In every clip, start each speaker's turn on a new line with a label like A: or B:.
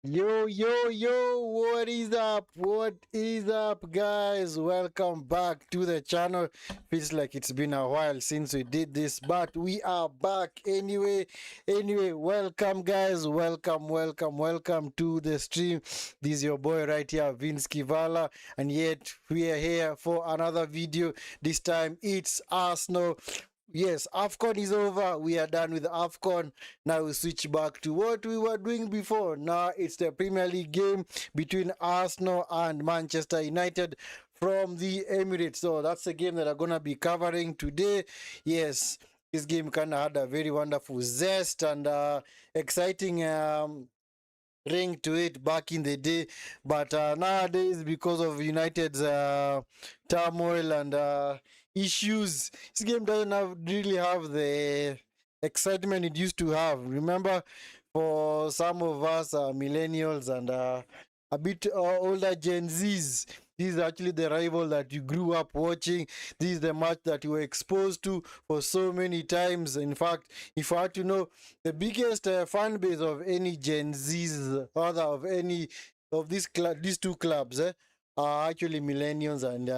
A: Yo, yo, yo, what is up? What is up, guys? Welcome back to the channel. Feels like it's been a while since we did this, but we are back anyway. Welcome, guys. Welcome to the stream. This is your boy right here, Vinskey Valor, and yet we are here for another video. This time it's Arsenal. Yes, AFCON is over. We are done with AFCON. Now we switch back to what we were doing before. Now it's the Premier League game between Arsenal and Manchester United from the Emirates. So that's the game that I'm going to be covering today. Yes, this game kind of had a very wonderful zest and exciting ring to it back in the day, but nowadays, because of United's turmoil and issues, this game doesn't really have the excitement it used to have. Remember, for some of us millennials and a bit older Gen Zs, this is actually the rival that you grew up watching. This is the match that you were exposed to for so many times. In fact, if I had to know, the biggest fan base of any Gen Zs, rather of any of these two clubs, are actually millennials and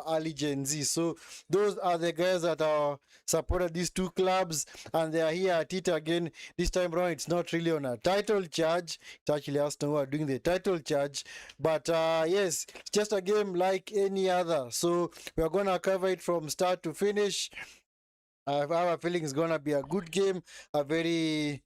A: early Gen Z. So those are the guys that are supported these two clubs, and they are here at it again. This time around, it's not really on a title charge. It's actually Arsenal who are doing the title charge. But yes, it's just a game like any other. So we are going to cover it from start to finish. I have a feeling it's going to be a good game, a very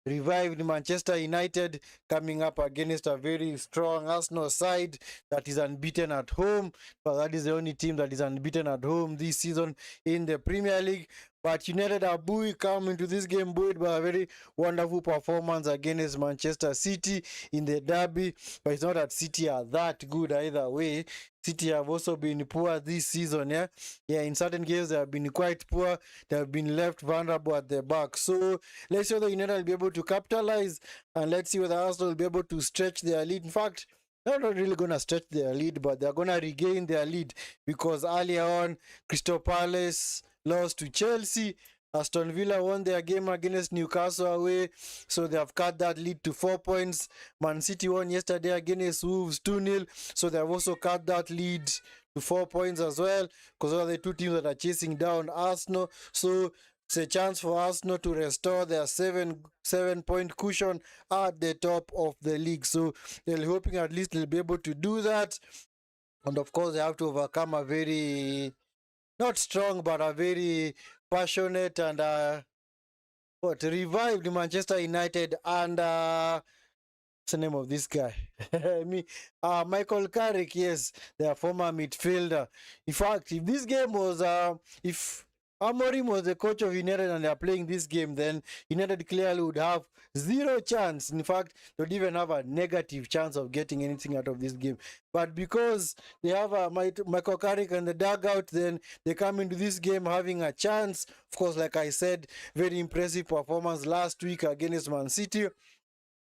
A: revived Manchester United coming up against a very strong Arsenal side that is unbeaten at home. But that is the only team that is unbeaten at home this season in the Premier League. But United are come into this game buoyed by a very wonderful performance against Manchester City in the derby. But it's not that City are that good either way. City have also been poor this season, yeah. In certain games they have been quite poor. They have been left vulnerable at the back. So let's see whether United will be able to capitalize, and let's see whether Arsenal will be able to stretch their lead. In fact, they're not really going to stretch their lead, but they're going to regain their lead, because earlier on, Crystal Palace lost to Chelsea. Aston Villa won their game against Newcastle away, so they have cut that lead to 4 points. Man City won yesterday against Wolves 2-0, so they have also cut that lead to 4 points as well, because those are the two teams that are chasing down Arsenal. So it's a chance for Arsenal to restore their seven-point cushion at the top of the league. So they're hoping at least they'll be able to do that. And of course, they have to overcome a very, not strong, but a very passionate and revived Manchester United and what's the name of this guy? Michael Carrick, yes, their former midfielder. In fact, if this game was if Amorim was the coach of United and they are playing this game, then United clearly would have zero chance. In fact, they would even have a negative chance of getting anything out of this game. But because they have Michael Carrick and the dugout, then they come into this game having a chance. Of course, like I said, very impressive performance last week against Man City.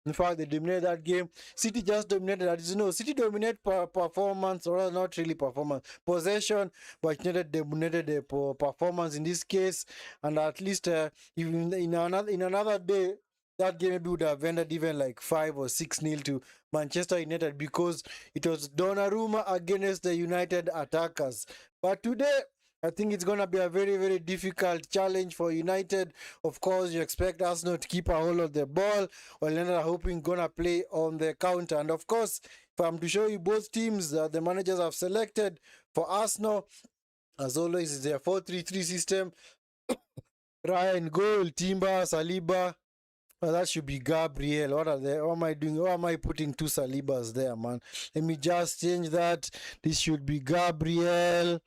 A: In fact, they dominated that game. City just dominated that. City dominated performance, or not really performance, possession, but United dominated the performance in this case. And at least even in another day, that game maybe would have ended even like 5 or 6-0 to Manchester United, because it was Donnarumma against the United attackers. But today, I think it's going to be a very, very difficult challenge for United. Of course, you expect Arsenal to keep a hold of the ball, while United are hoping going to play on the counter. And of course, if I'm to show you both teams that the managers have selected for Arsenal, as always, it's their 4-3-3 system. Ryan goal, Timber, Saliba. Oh, that should be Gabriel. What am I doing? Why am I putting two Salibas there, man? Let me just change that. This should be Gabriel.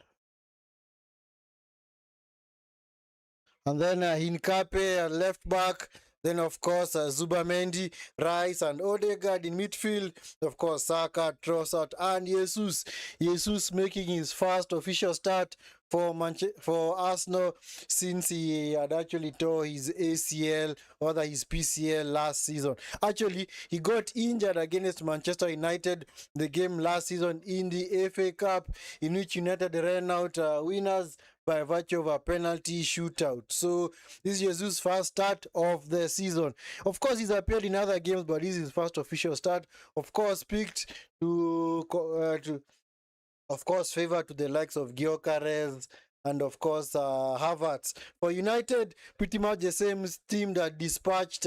A: And then Hincape left back. Then, of course, Zubamendi, Rice, and Odegaard in midfield. Of course, Saka, Trossard, and Jesus. Jesus making his first official start for Arsenal since he had actually tore his ACL or his PCL last season. Actually, he got injured against Manchester United the game last season in the FA Cup, in which United ran out winners by virtue of a penalty shootout. So this is Jesus' first start of the season. Of course, he's appeared in other games, but this is his first official start. Of course, picked to of course, favor to the likes of Gyökeres and of course Havertz. For United, pretty much the same team that dispatched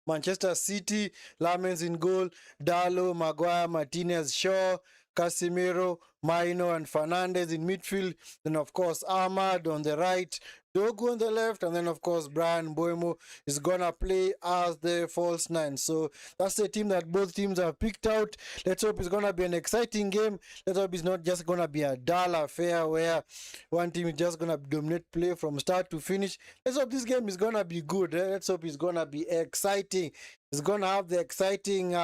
A: Manchester City. Lamens in goal, Darlow, Maguire, Martinez, Shaw, Casemiro, Maino and Fernandes in midfield. Then of course Ahmad on the right, Dogu on the left, and then of course Brian Mbeumo is gonna play as the false nine. So that's the team that both teams have picked out. Let's hope it's gonna be an exciting game. Let's hope it's not just gonna be a dull affair where one team is just gonna dominate play from start to finish. Let's hope this game is gonna be good. Let's hope it's gonna be exciting. It's gonna have the exciting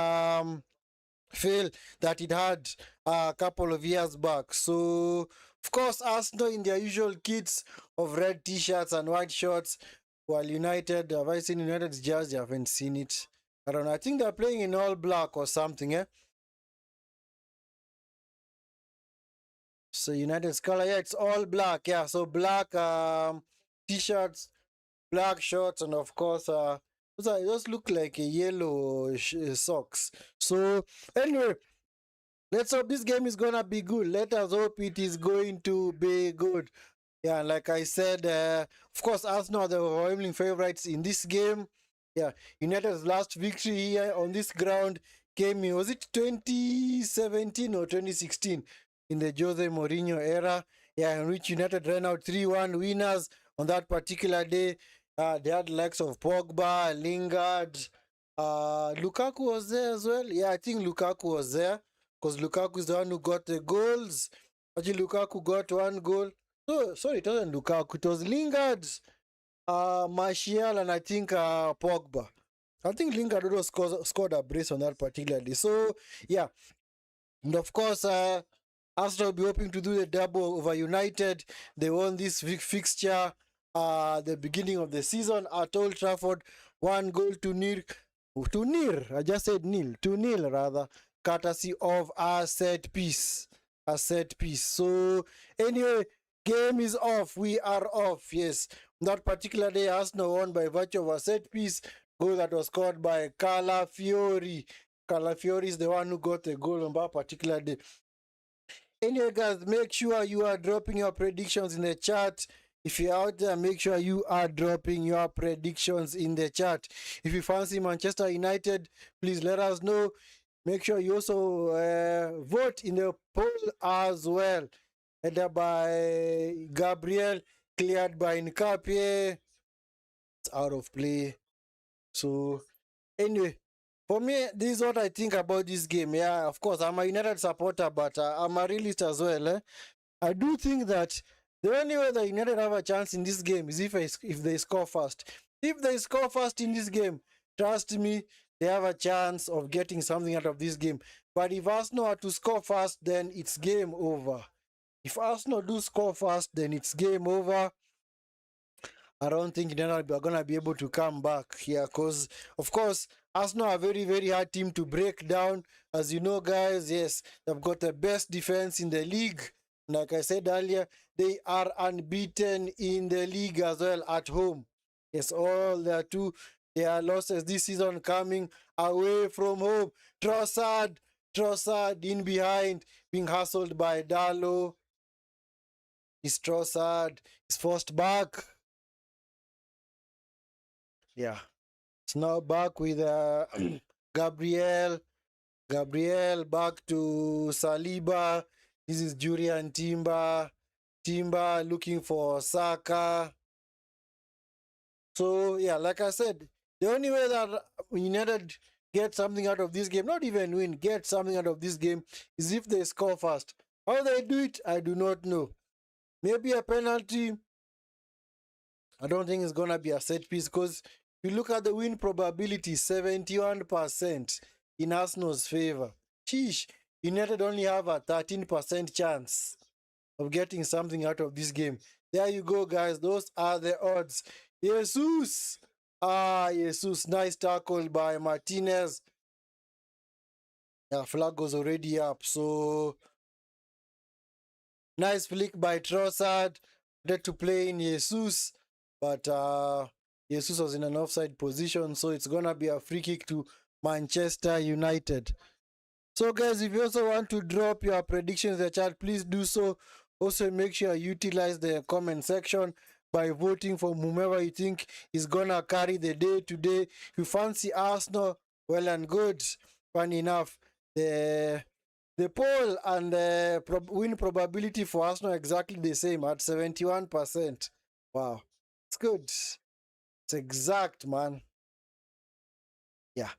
A: feel that it had a couple of years back. So of course, Arsenal in their usual kits of red t-shirts and white shorts, while United, have I seen United's jersey? I haven't seen it. I don't know. I think they're playing in all black or something, eh? So United's color, yeah, it's all black, yeah. So black t-shirts, black shorts, and of course, those look like a yellow socks. So anyway, let's hope this game is gonna be good. Let us hope it is going to be good. Yeah, like I said, of course, Arsenal are the overwhelming favorites in this game. Yeah, United's last victory here on this ground came in, was it 2017 or 2016? In the Jose Mourinho era. Yeah, in which United ran out 3-1 winners on that particular day. They had the likes of Pogba, Lingard, Lukaku was there as well. Yeah, I think Lukaku was there because Lukaku is the one who got the goals. Actually, Lukaku got one goal. No, sorry, it wasn't Lukaku. It was Lingard, Martial, and I think Pogba. I think Lingard also scored a brace on that particular day. So, yeah. And of course, Arsenal will be hoping to do the double over United. They won this fixture the beginning of the season at Old Trafford. 1-0 to nil. I just said nil. To nil rather. Courtesy of a set piece. A set piece. So anyway, game is off. We are off. Yes. That particular day, Arsenal won by virtue of a set piece. Goal that was scored by Calafiori. Calafiori is the one who got the goal on that particular day. Anyway, guys, make sure you are dropping your predictions in the chat. If you're out there, make sure you are dropping your predictions in the chat. If you fancy Manchester United, please let us know. Make sure you also vote in the poll as well. Headed by Gabriel, cleared by Nkapie. It's out of play. So, anyway, for me, this is what I think about this game. Yeah, of course, I'm a United supporter, but I'm a realist as well. Eh? I do think that the only way that United have a chance in this game is if they score first. If they score first in this game, trust me, they have a chance of getting something out of this game. But if Arsenal are to score first, then it's game over. If Arsenal do score first, then it's game over. I don't think United are going to be able to come back here because, of course, Arsenal are a very, very hard team to break down. As you know, guys, yes, they've got the best defense in the league. Like I said earlier, they are unbeaten in the league as well at home. Yes, all their losses this season coming away from home. Trossard in behind, being hustled by Darlow. Is Trossard is forced back. Yeah. It's now back with Gabriel. Gabriel back to Saliba. This is Julian Timber. Timber looking for Saka. So, yeah, like I said, the only way that United get something out of this game, not even win, get something out of this game, is if they score first. How they do it, I do not know. Maybe a penalty. I don't think it's going to be a set piece because if you look at the win probability, 71% in Arsenal's favor. Sheesh, United only have a 13% chance of getting something out of this game. There you go, guys. Those are the odds. Jesus. Jesus. Nice tackle by Martinez. Yeah, flag was already up. So, nice flick by Trossard. wanted to play in Jesus, but Jesus was in an offside position, so it's gonna be a free kick to Manchester United. So guys, if you also want to drop your predictions in the chat, please do so. Also make sure you utilize the comment section by voting for whomever you think is gonna carry the day today. If you fancy Arsenal, well and good. Funny enough, the poll and the win probability for Arsenal exactly the same at 71%. Wow, it's good. It's exact, man. Yeah.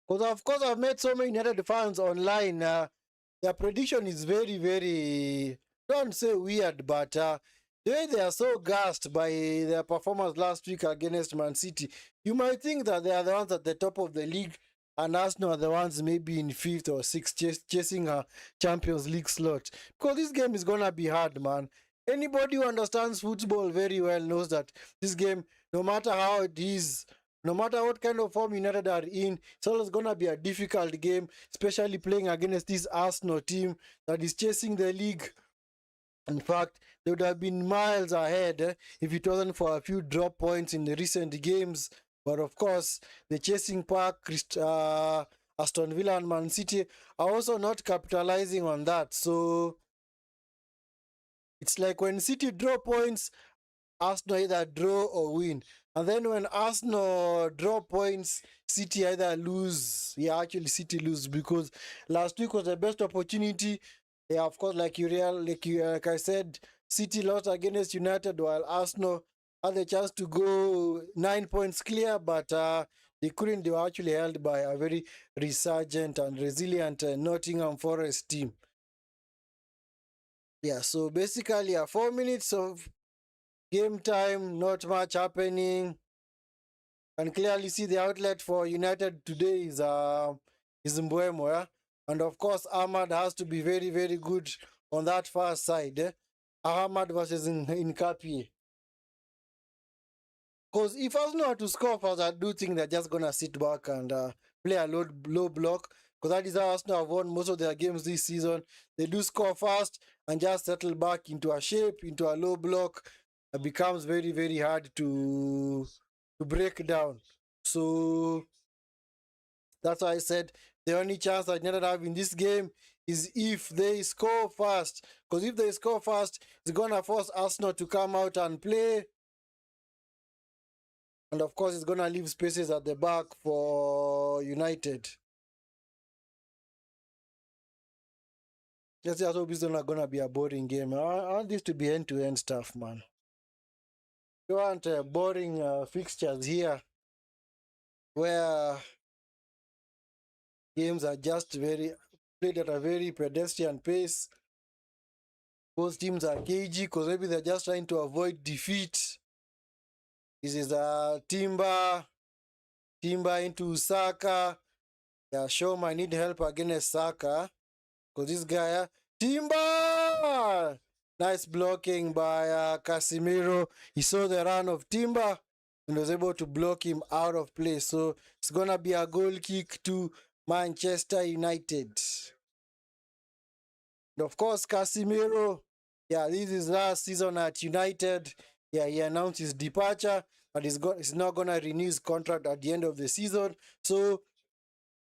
A: Because of course I've met so many United fans online. Their prediction is very, very, don't say weird, but the way they are so gassed by their performance last week against Man City, you might think that they are the ones at the top of the league and Arsenal are the ones maybe in 5th or 6th chasing a Champions League slot. Because this game is going to be hard, man. Anybody who understands football very well knows that this game, no matter how it is, no matter what kind of form United are in, it's always going to be a difficult game, especially playing against this Arsenal team that is chasing the league. In fact, they would have been miles ahead if it wasn't for a few drop points in the recent games. But of course, the chasing pack, Aston Villa and Man City are also not capitalizing on that. So it's like when City draw points, Arsenal either draw or win. And then when Arsenal draw points, City either lose. Yeah, actually City lose because last week was the best opportunity. Yeah, of course, like I said, City lost against United while Arsenal had the chance to go 9 points clear, but they couldn't. They were actually held by a very resurgent and resilient Nottingham Forest team. Yeah, so basically 4 minutes of game time, not much happening. And clearly see the outlet for United today is Mbeumo, yeah? And of course, Ahmad has to be very, very good on that far side. Ahmad versus Nkapie. Because if Arsenal are to score first, I do think they're just going to sit back and play a low block. Because that is how Arsenal have won most of their games this season. They do score fast and just settle back into a shape, into a low block. It becomes very, very hard to break down. So that's why I said the only chance that United have in this game is if they score fast. Because if they score fast, it's going to force Arsenal to come out and play. And of course, it's going to leave spaces at the back for United. Just hope it's not going to be a boring game. I want this to be end-to-end stuff, man. You want boring fixtures here where games are just played at a very pedestrian pace. Both teams are cagey because maybe they're just trying to avoid defeat. This is Timber into Saka. Yeah, Shaw might need help against Saka because this guy, Timber! Nice blocking by Casemiro. He saw the run of Timber and was able to block him out of play. So it's going to be a goal kick to Manchester United. And of course, Casemiro, yeah, this is last season at United. Yeah, he announced his departure, but he's not going to renew his contract at the end of the season. So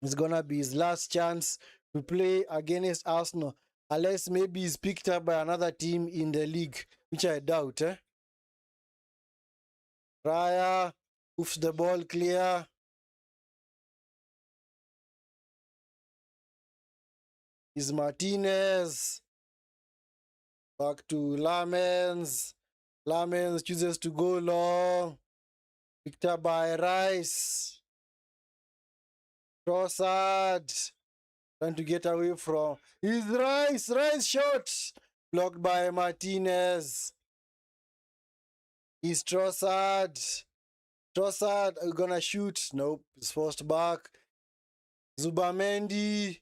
A: it's going to be his last chance to play against Arsenal. Unless maybe he's picked up by another team in the league, which I doubt. Raya, hoofs the ball clear. Is Martinez. Back to Lamens. Lamens chooses to go long. Picked up by Rice. Trossard. Trying to get away from. Is Rice. Rice shot. Blocked by Martinez. Is Trossard. Trossard gonna shoot. Nope. It's forced back. Zubamendi.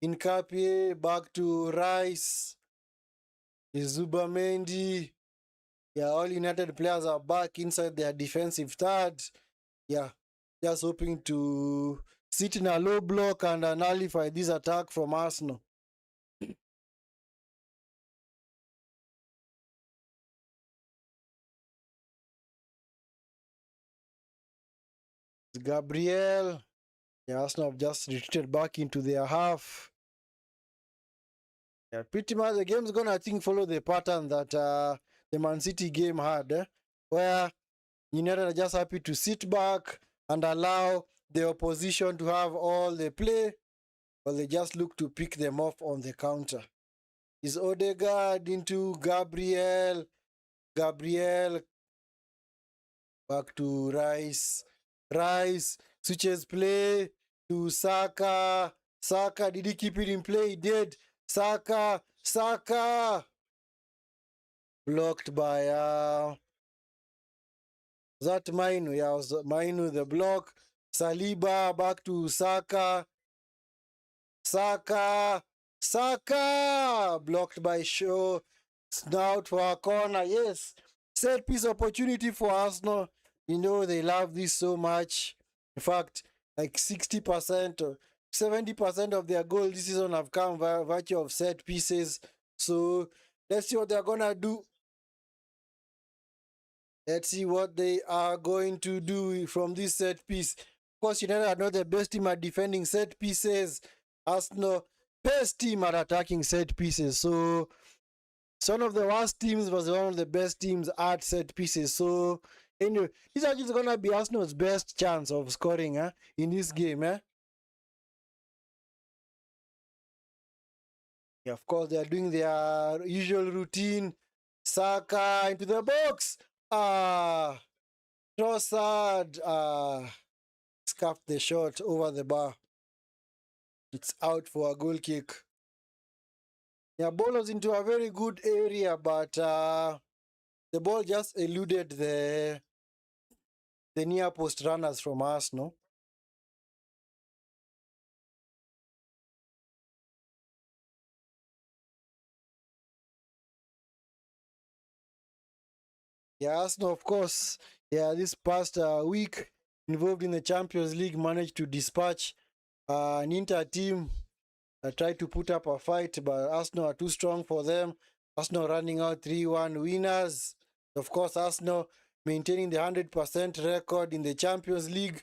A: Nkapie. Back to Rice. Is Zubamendi. Yeah, all United players are back inside their defensive third. Yeah, just hoping to sit in a low block and nullify this attack from Arsenal. with Gabriel. Yeah, Arsenal have just retreated back into their half. Yeah, pretty much the game's gonna, I think, follow the pattern that the Man City game had, where United are just happy to sit back and allow the opposition to have all the play, but they just look to pick them off on the counter. Is Odegaard into Gabriel. Gabriel back to Rice. Rice switches play to Saka. Saka, did he keep it in play? He did. Saka. Saka. Blocked by that Mainu. Yeah, was Mainu the block. Saliba back to Saka. Saka. Saka. Blocked by Shaw. Snout for a corner. Yes. Set piece opportunity for Arsenal. You know they love this so much. In fact, like 60% or 70% of their goals this season have come via virtue of set pieces. So let's see what they're gonna do. Let's see what they are going to do from this set piece. Of course, United are not the best team at defending set pieces. Arsenal, best team at attacking set pieces. So one of the worst teams was one of the best teams at set pieces. So anyway, this is actually gonna be Arsenal's best chance of scoring in this game. Yeah, of course, they are doing their usual routine. Saka into the box. Trossard scuffed the shot over the bar. It's out for a goal kick. Yeah, ball was into a very good area, but the ball just eluded the near post runners from Arsenal. Yeah, Arsenal, of course, yeah, this past week involved in the Champions League managed to dispatch an Inter team that tried to put up a fight, but Arsenal are too strong for them. Arsenal running out 3-1 winners. Of course, Arsenal maintaining the 100% record in the Champions League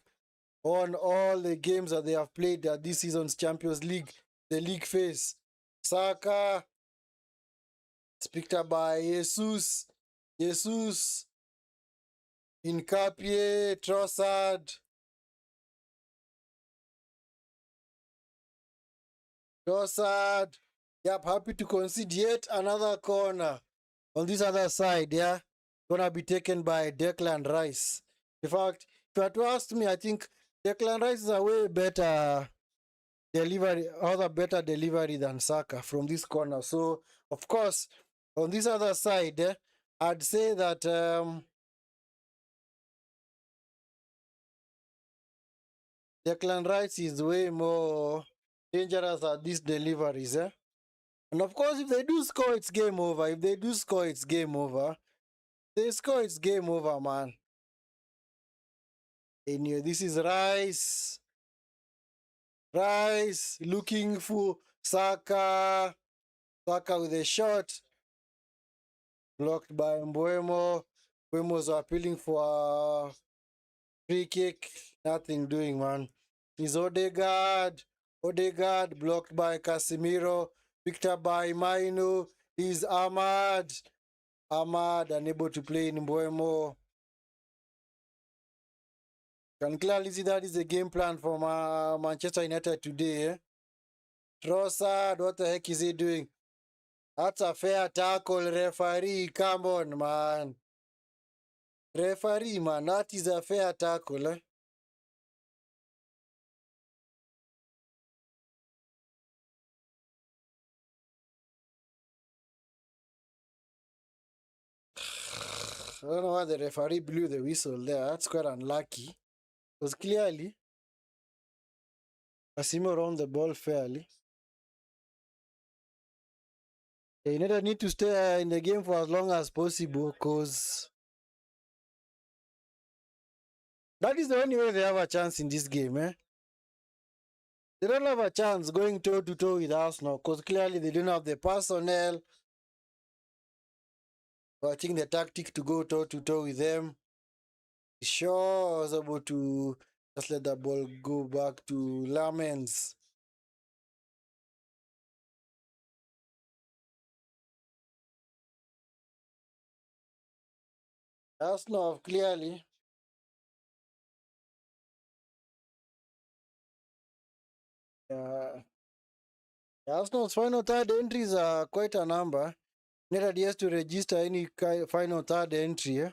A: on all the games that they have played at this season's Champions League, the league phase. Saka, it's picked up by Jesus. Jesus. Incapie, Trossard. Trossard. Yep, happy to concede yet another corner. On this other side, yeah, gonna be taken by Declan Rice. In fact, if you had to ask me, I think Declan Rice is a way better delivery, other better delivery than Saka from this corner. So, of course, on this other side, I'd say that Declan Rice is way more dangerous at these deliveries. And of course, if they do score, it's game over. If they do score, it's game over. They score, it's game over, man. Anyway, this is Rice. Rice looking for Saka. Saka with a shot. Blocked by Mbuemo. Mbuemo's appealing for a free kick. Nothing doing, man. Is Odegaard. Odegaard blocked by Casemiro. Picked up by Mainu. Is Ahmad. Ahmad unable to play in Mbuemo. Can clearly see that is the game plan for Manchester United today. Trossard, what the heck is he doing? That's a fair tackle, referee. Come on, man. Referee, man, that is a fair tackle. I don't know why the referee blew the whistle there. That's quite unlucky. Because clearly, Casemiro on the ball fairly. The United need to stay in the game for as long as possible because that is the only way they have a chance in this game. They don't have a chance going toe-to-toe with Arsenal because clearly they don't have the personnel. I think the tactic to go toe-to-toe with them. Shaw was able to Just let the ball go back to Lamens. Arsenal clearly. Uh, Arsenal's final third entries are quite a number. United has to register any final third entry.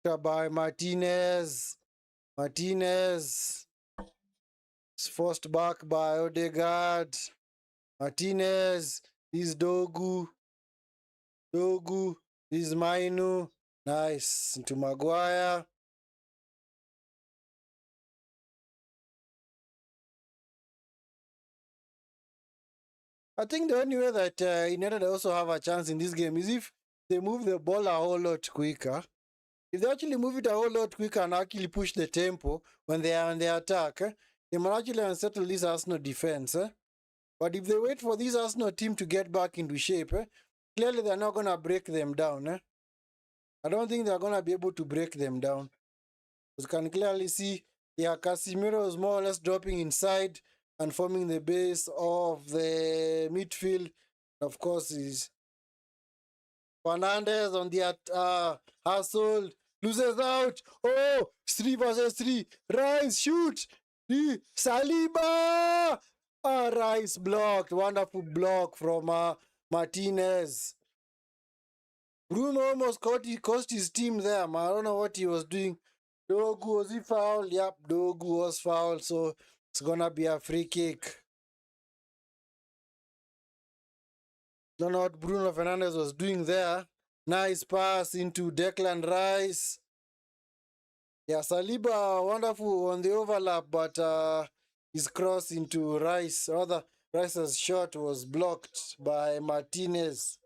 A: By Martinez. Martinez is forced back by Odegaard. Martinez is Dogu. Dogu is Mainu. Nice. Into Maguire. I think the only way that United also have a chance in this game is if they move the ball a whole lot quicker. If they actually move it a whole lot quicker and actually push the tempo when they are on the attack, they might actually unsettle this Arsenal defense. But if they wait for this Arsenal team to get back into shape, clearly they're not going to break them down. I don't think they're going to be able to break them down. You can clearly see, yeah, Casemiro is more or less dropping inside and forming the base of the midfield. Of course, is Fernandez on the hustle, loses out. Oh, it's 3 versus 3. Rice, shoot. Saliba. Rice blocked. Wonderful block from Martinez. Bruno almost cost his team there, man. I don't know what he was doing. Dogu, was he fouled? Yep, Dogu was fouled, so it's gonna be a free kick. Don't know what Bruno Fernandes was doing there. Nice pass into Declan Rice. Yeah, Saliba, wonderful on the overlap, but his cross into Rice, rather, Rice's shot was blocked by Martinez.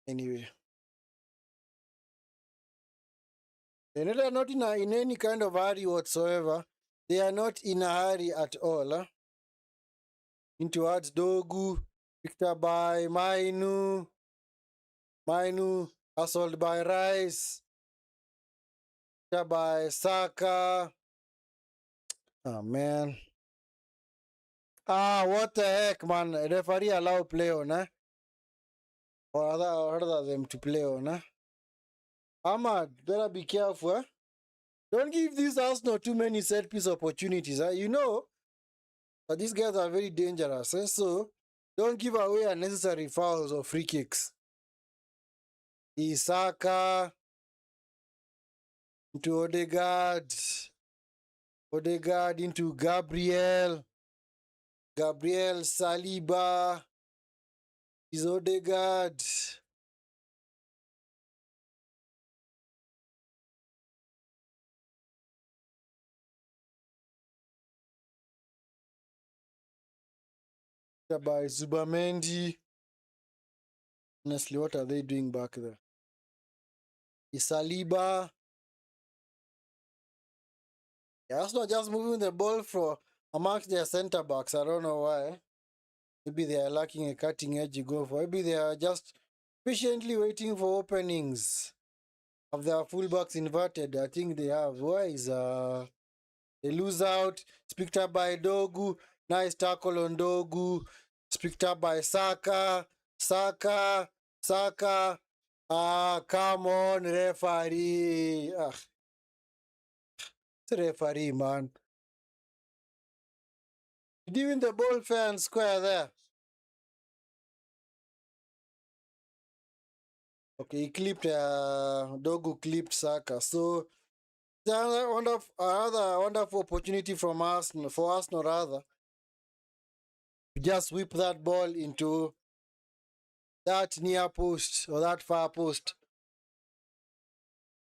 A: Anyway, they are not in any kind of hurry whatsoever. They are not in a hurry at all. Into towards Dogu, picked up by Mainu. Mainu, hustled by Rice. Picked up by Saka. Oh, man. What the heck, man. Referee allow play on, Or other them to play on, Ahmad, better be careful, Don't give these Arsenal too many set piece opportunities, You know that these guys are very dangerous, So don't give away unnecessary fouls or free kicks. Isaka into Odegaard. Odegaard into Gabriel. Gabriel Saliba. Is Odegaard. By Zubamendi. Honestly, what are they doing back there? Is Saliba. Yeah, that's not just moving the ball for amongst their centre backs. I don't know why. Maybe they are lacking a cutting edge goal for. Maybe they are just patiently waiting for openings of their fullbacks inverted. I think they have. Why is they lose out? It's picked up by Dogu. Nice tackle on Dogu. It's picked up by Saka. Saka. Saka. Come on, referee. It's a referee, man. Giving the ball fair and square there. Okay, he clipped Dogu clipped Saka. So another wonderful opportunity from Arsenal for Arsenal rather. Just whip that ball into that near post or that far post.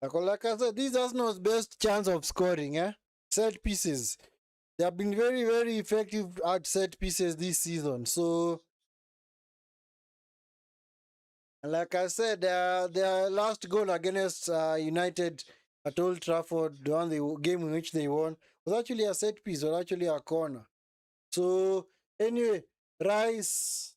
A: Like I said, this is Arsenal's best chance of scoring, Set pieces. They have been very, very effective at set pieces this season. So like I said, their last goal against United at Old Trafford, the game in which they won, was actually a set piece or actually a corner. So anyway, Rice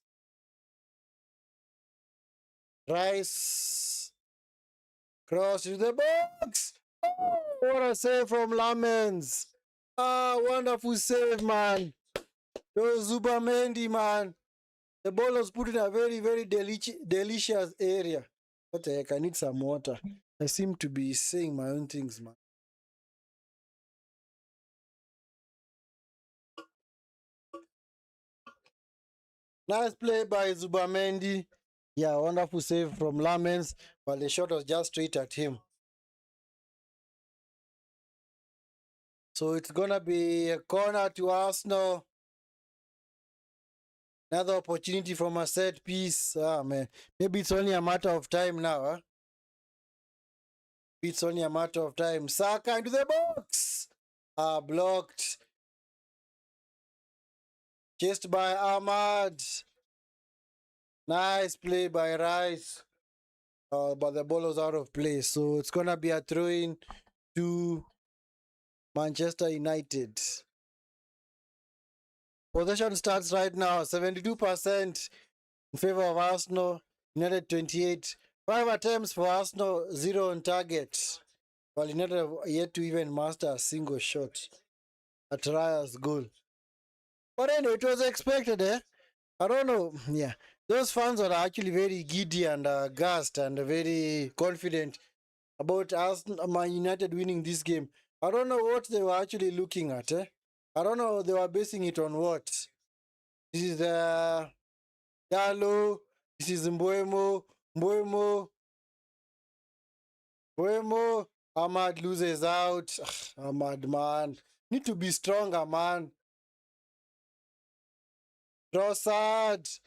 A: cross to the box. Oh, what a save from Lamens. Ah, wonderful save, man. Those Zubamendi, man. The ball was put in a very, very delicious area. What the heck? I need some water. I seem to be saying my own things, man. Nice play by Zubamendi. Yeah, wonderful save from Lamens, but the shot was just straight at him. So it's going to be a corner to Arsenal. Another opportunity from a set piece. Ah, man. Maybe it's only a matter of time now. Huh? It's only a matter of time. Saka into the box. Blocked. Chased by Ahmad. Nice play by Rice. But the ball was out of play. So it's going to be a throw-in to Manchester United. Possession starts right now. 72% in favor of Arsenal. United 28. 5 attempts for Arsenal, 0 on target. While United have yet to even master a single shot at Raya's goal. But anyway, it was expected, eh? I don't know. Yeah. Those fans are actually very giddy and gassed and very confident about Man United winning this game. I don't know what they were actually looking at, eh? I don't know they were basing it on what. This is Dalo. This is Mbuemo. Ahmad loses out. Ahmad, man. Need to be stronger, man. Trossard.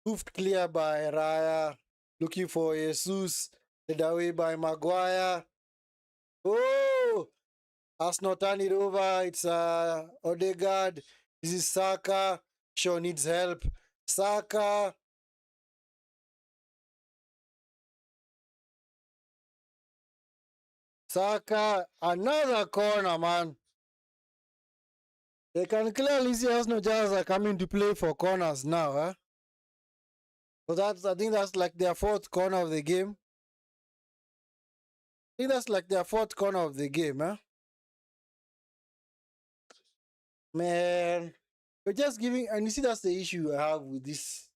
A: Hoofed clear by Raya. Looking for Jesus. Led away by Maguire. Oh! Arsenal turn it over. It's Odegaard. This is Saka. Shaw needs help. Saka. Another corner, man. They can clearly see Arsenal just are coming to play for corners now, huh? So I think that's like their fourth corner of the game. I think that's like their fourth corner of the game, huh? Man, you're just giving, and you see that's the issue I have with this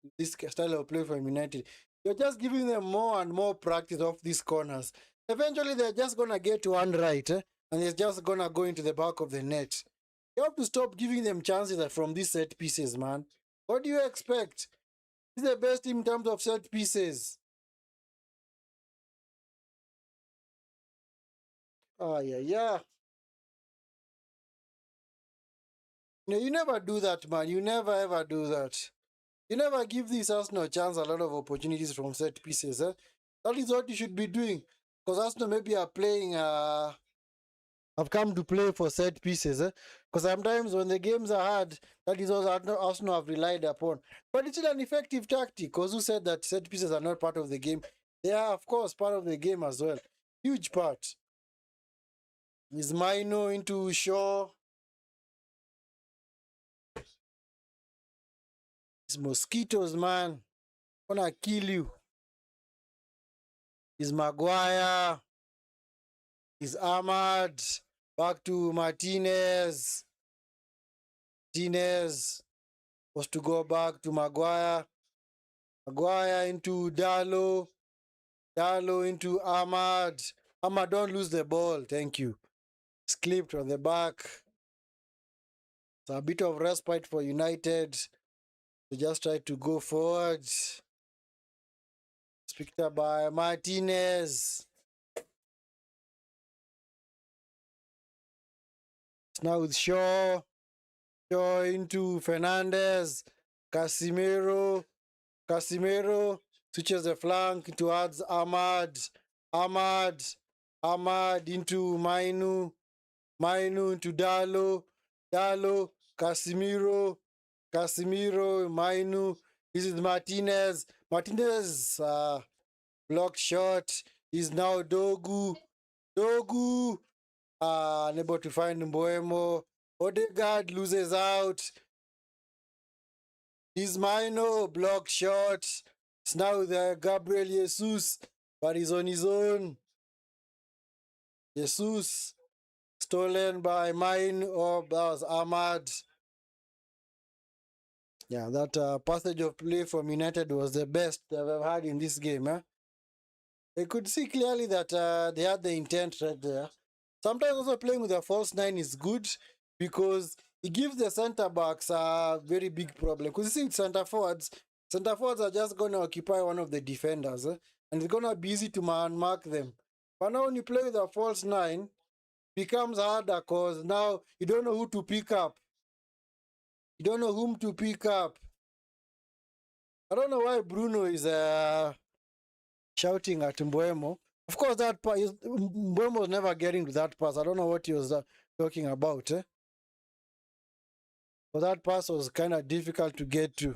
A: style of play from United. You're just giving them more and more practice off these corners. Eventually, they're just gonna get one right, and they're just gonna go into the back of the net. You have to stop giving them chances from these set pieces, man. What do you expect? He's the best team in terms of set pieces. Yeah. No, you never do that, man. You never ever do that. You never give this Arsenal chance a lot of opportunities from set pieces. Eh? That is what you should be doing. Because Arsenal maybe are playing, have come to play for set pieces. Because sometimes when the games are hard, that is what Arsenal have relied upon. But it's still an effective tactic. Because who said that set pieces are not part of the game? They are, of course, part of the game as well. Huge part. Is Mino into Shaw? These mosquitoes, man. Gonna kill you. Is Maguire. Is Ahmad. Back to Martinez. Martinez was to go back to Maguire. Maguire into Dalo. Dalo into Ahmad. Ahmad, don't lose the ball. Thank you. It's clipped on the back. It's a bit of respite for United. They just try to go forward. It's picked up by Martinez. It's now with Shaw. Shaw into Fernandez. Casemiro switches the flank towards Ahmad. Ahmad into Mainu into Dalo. Casemiro, Mainu. This is Martinez. Blocked shot. Is now Dogu. unable to find Mboemo. Odegaard loses out. Ismaino block shot. It's now the Gabriel Jesus, but he's on his own. Jesus stolen by mine. Oh, that was Ahmad. Yeah, that passage of play from United was the best I've ever had in this game. They could see clearly that they had the intent right there. Sometimes also playing with a false nine is good because it gives the centre backs a very big problem. Because you see, with centre forwards are just going to occupy one of the defenders, and it's going to be easy to mark them. But now when you play with a false nine, it becomes harder because now you don't know who to pick up. You don't know whom to pick up. I don't know why Bruno is shouting at Mbuemo. Of course, that Mbuemo was never getting to that pass. I don't know what he was talking about. But that pass was kind of difficult to get to.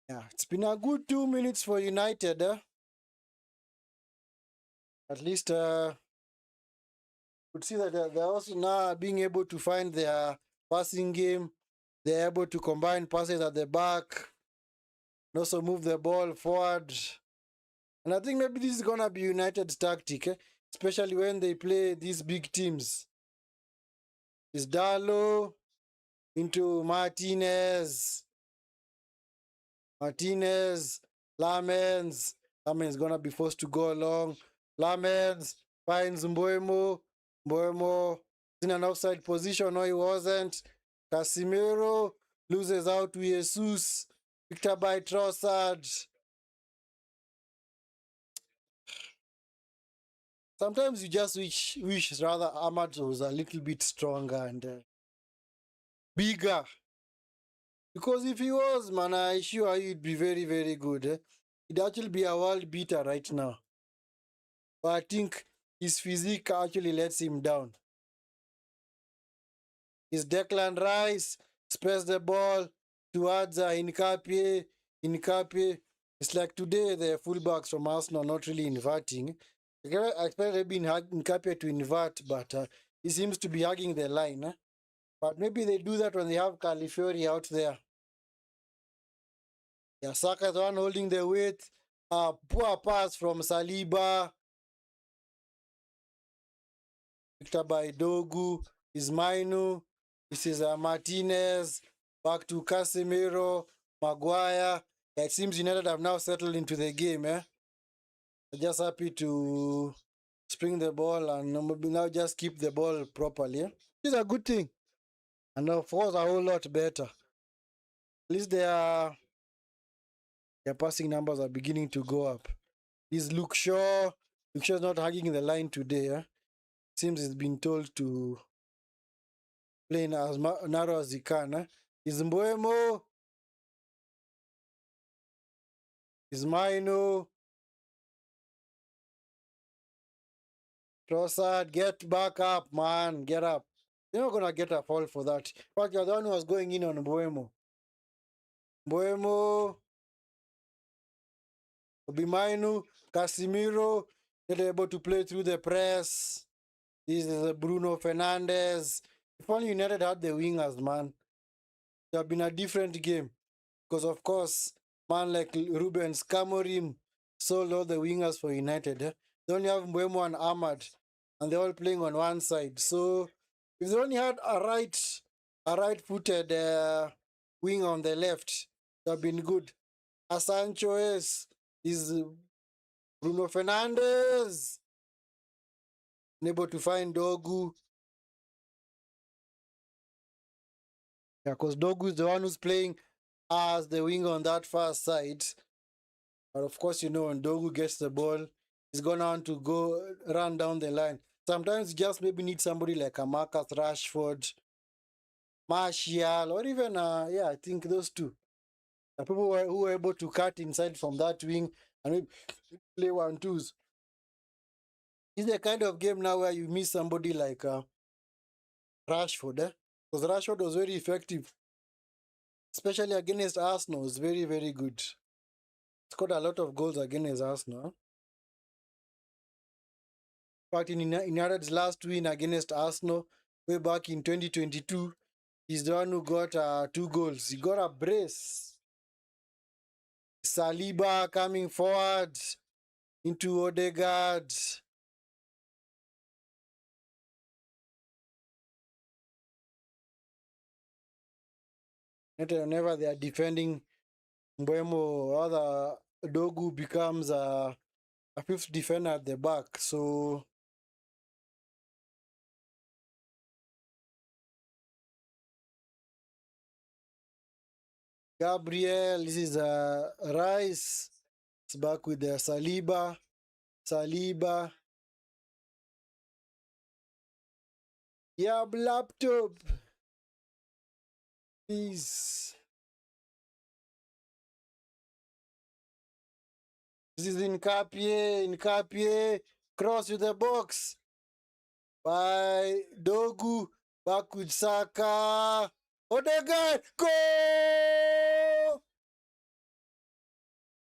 A: Yeah, it's been a good 2 minutes for United. At least could see that they're also now being able to find their passing game. They're able to combine passes at the back and also move the ball forward. And I think maybe this is going to be United's tactic, especially when they play these big teams. It's Darlow into Martinez. Lamens is going to be forced to go along. Lamens finds Mbuemo. Mbuemo in an offside position. No, he wasn't. Casemiro loses out to Jesus. Picked by Trossard. Sometimes you just wish rather Ahmad was a little bit stronger and bigger. Because if he was, man, I sure he'd be very, very good. He'd actually be a world beater right now. But I think his physique actually lets him down. His Declan Rice spares the ball towards Nkapie. It's like today the fullbacks from Arsenal not really inverting. I expect maybe Nkapie to invert, but he seems to be hugging the line. But maybe they do that when they have Calafiori out there. Yeah, Saka is the one holding the weight. Poor pass from Saliba. Picked up by Dogu. Ismainu. This is Martinez. Back to Casemiro. Maguire. Yeah, it seems United have now settled into the game. They're just happy to spring the ball and now just keep the ball properly. It's a good thing. And of course, a whole lot better. At least their passing numbers are beginning to go up. Is Luke Shaw. Luke Shaw's not hugging the line today. Seems he's been told to play as narrow as he can. Is Mbuemo. Is Maino. Trossard, get back up, man. Get up. You're not going to get a foul for that. But you're the one who was going in on Mbuemo. Mbuemo. Obimainu. Casemiro. Not able to play through the press. This is Bruno Fernandes. If only United had the wingers, man, it would have been a different game. Because, of course, man like Ruben's Camorim sold all the wingers for United. They only have Mbuemo and Ahmad, and they're all playing on one side. So, if they only had a right-footed wing on the left, it would have been good. Sancho is Bruno Fernandes. Unable to find Dogu. Yeah, because Dogu is the one who's playing as the wing on that far side. But of course, when Dogu gets the ball, he's going to want to go run down the line. Sometimes you just maybe need somebody like a Marcus Rashford, Martial, or even, I think those two. People who were able to cut inside from that wing and play 1-2s. It's the kind of game now where you miss somebody like Rashford, because Rashford was very effective, especially against Arsenal. It's very, very good. Scored a lot of goals against Arsenal. In fact, in United's last win against Arsenal, way back in 2022, he's the one who got 2 goals. He got a brace. Saliba coming forward into Odegaard. Whenever they are defending Mbeumo, other Dogu becomes a fifth defender at the back. So Gabriel, this is Rice. It's back with the Saliba. Saliba. Yeah, laptop. Please. This is Nkapie. Cross to the box. By Dogu. Back with Saka. Odegaard. Go!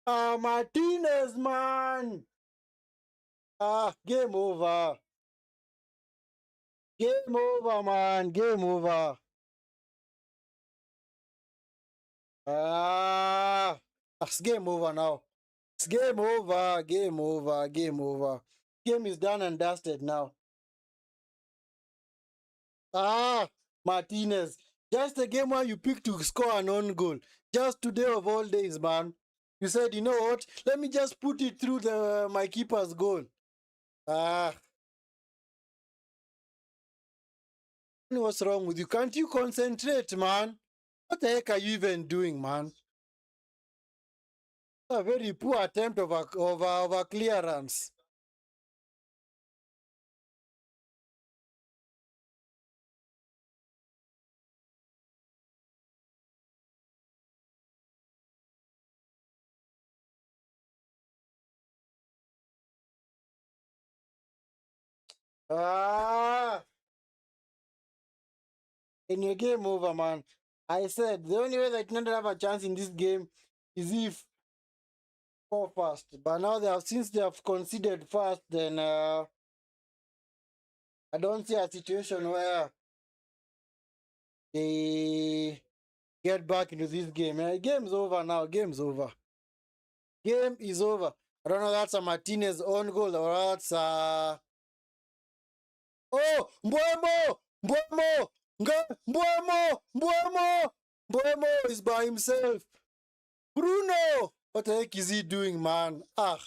A: Martinez, man. Game over. Game over, man. Game over. It's game over now. It's game over. Game over. Game over. Game is done and dusted now. Martinez. Just a game where you picked to score an own goal. Just today of all days, man. You said, you know what? Let me just put it through my keeper's goal. What's wrong with you? Can't you concentrate, man? What the heck are you even doing, man? A very poor attempt of a clearance. In your game over, man. I said the only way that United have a chance in this game is if score fast. But now since they have conceded fast, then I don't see a situation where they get back into this game. Game's over now. Game's over. Game is over. I don't know if that's a Martinez own goal or that's oh, Mbeumo! Mbeumo! Mbeumo! Mbeumo! Mbeumo is by himself. Bruno! What the heck is he doing, man? What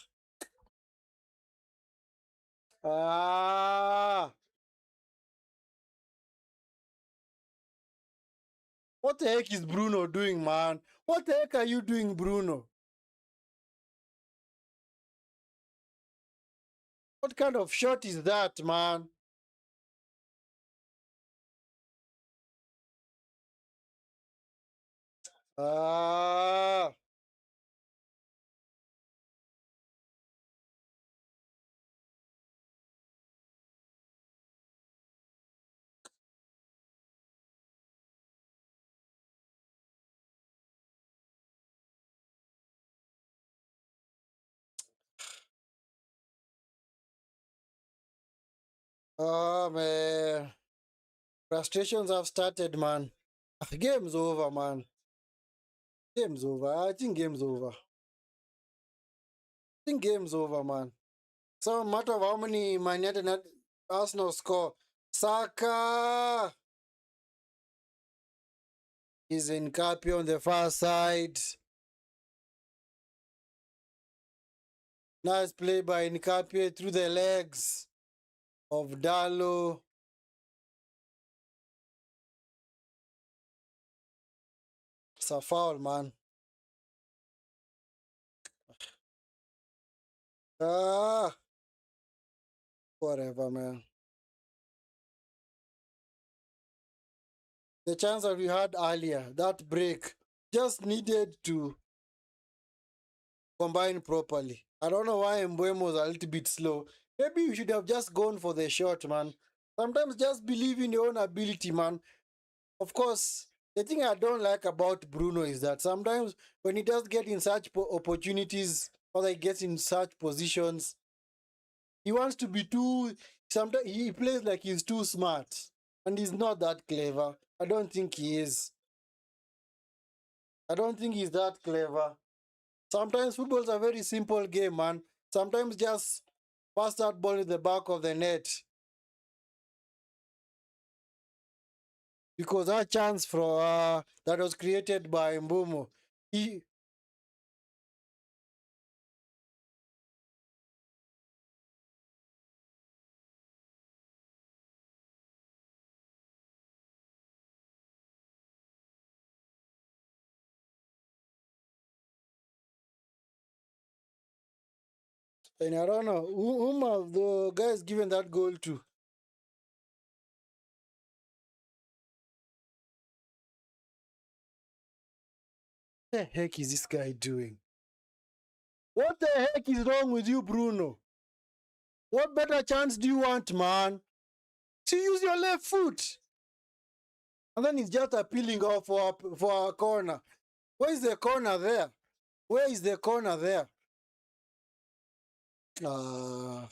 A: the heck is Bruno doing, man? What the heck are you doing, Bruno? What kind of shot is that, man? Oh, man. Frustrations have started, man. Game's over, man. Game's over. I think game's over. I think game's over, man. So, no matter of how many Man United and Arsenal score, Saka is in Nkapie on the far side. Nice play by Nkapie through the legs of Dalo. It's a foul, man. Whatever, man. The chance that we had earlier, that break, just needed to combine properly. I don't know why Mbeumo was a little bit slow. Maybe you should have just gone for the shot, man. Sometimes just believe in your own ability, man. Of course, the thing I don't like about Bruno is that sometimes when he does get in such opportunities or he gets in such positions, He wants to be too. Sometimes he plays like he's too smart, and he's not that clever. I don't think he is. I don't think he's that clever. Sometimes football's a very simple game, man. Sometimes just pass that ball in the back of the net. Because that chance for that was created by Mbumo, he and I don't know whom of the guys given that goal to. What the heck is this guy doing? What the heck is wrong with you, Bruno? What better chance do you want, man? To use your left foot. And then he's just appealing off for a corner. Where is the corner there? Where is the corner there? Uh,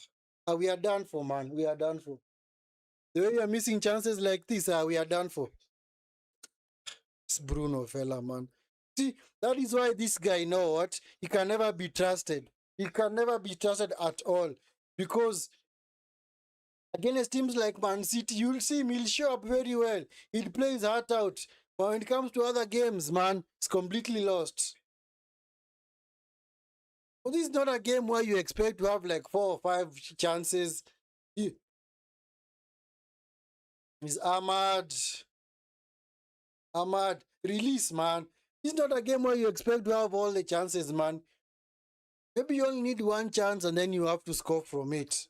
A: we are done for, man. We are done for. The way you're missing chances like this, we are done for. It's Bruno fella, man. See, that is why this guy, you know what? He can never be trusted. He can never be trusted at all. Because against teams like Man City, you'll see him, he'll show up very well. He'll play his heart out. But when it comes to other games, man, it's completely lost. But this is not a game where you expect to have like 4 or 5 chances. He's Ahmad. Ahmad, release, man. It's not a game where you expect to have all the chances, man. Maybe you only need one chance and then you have to score from it.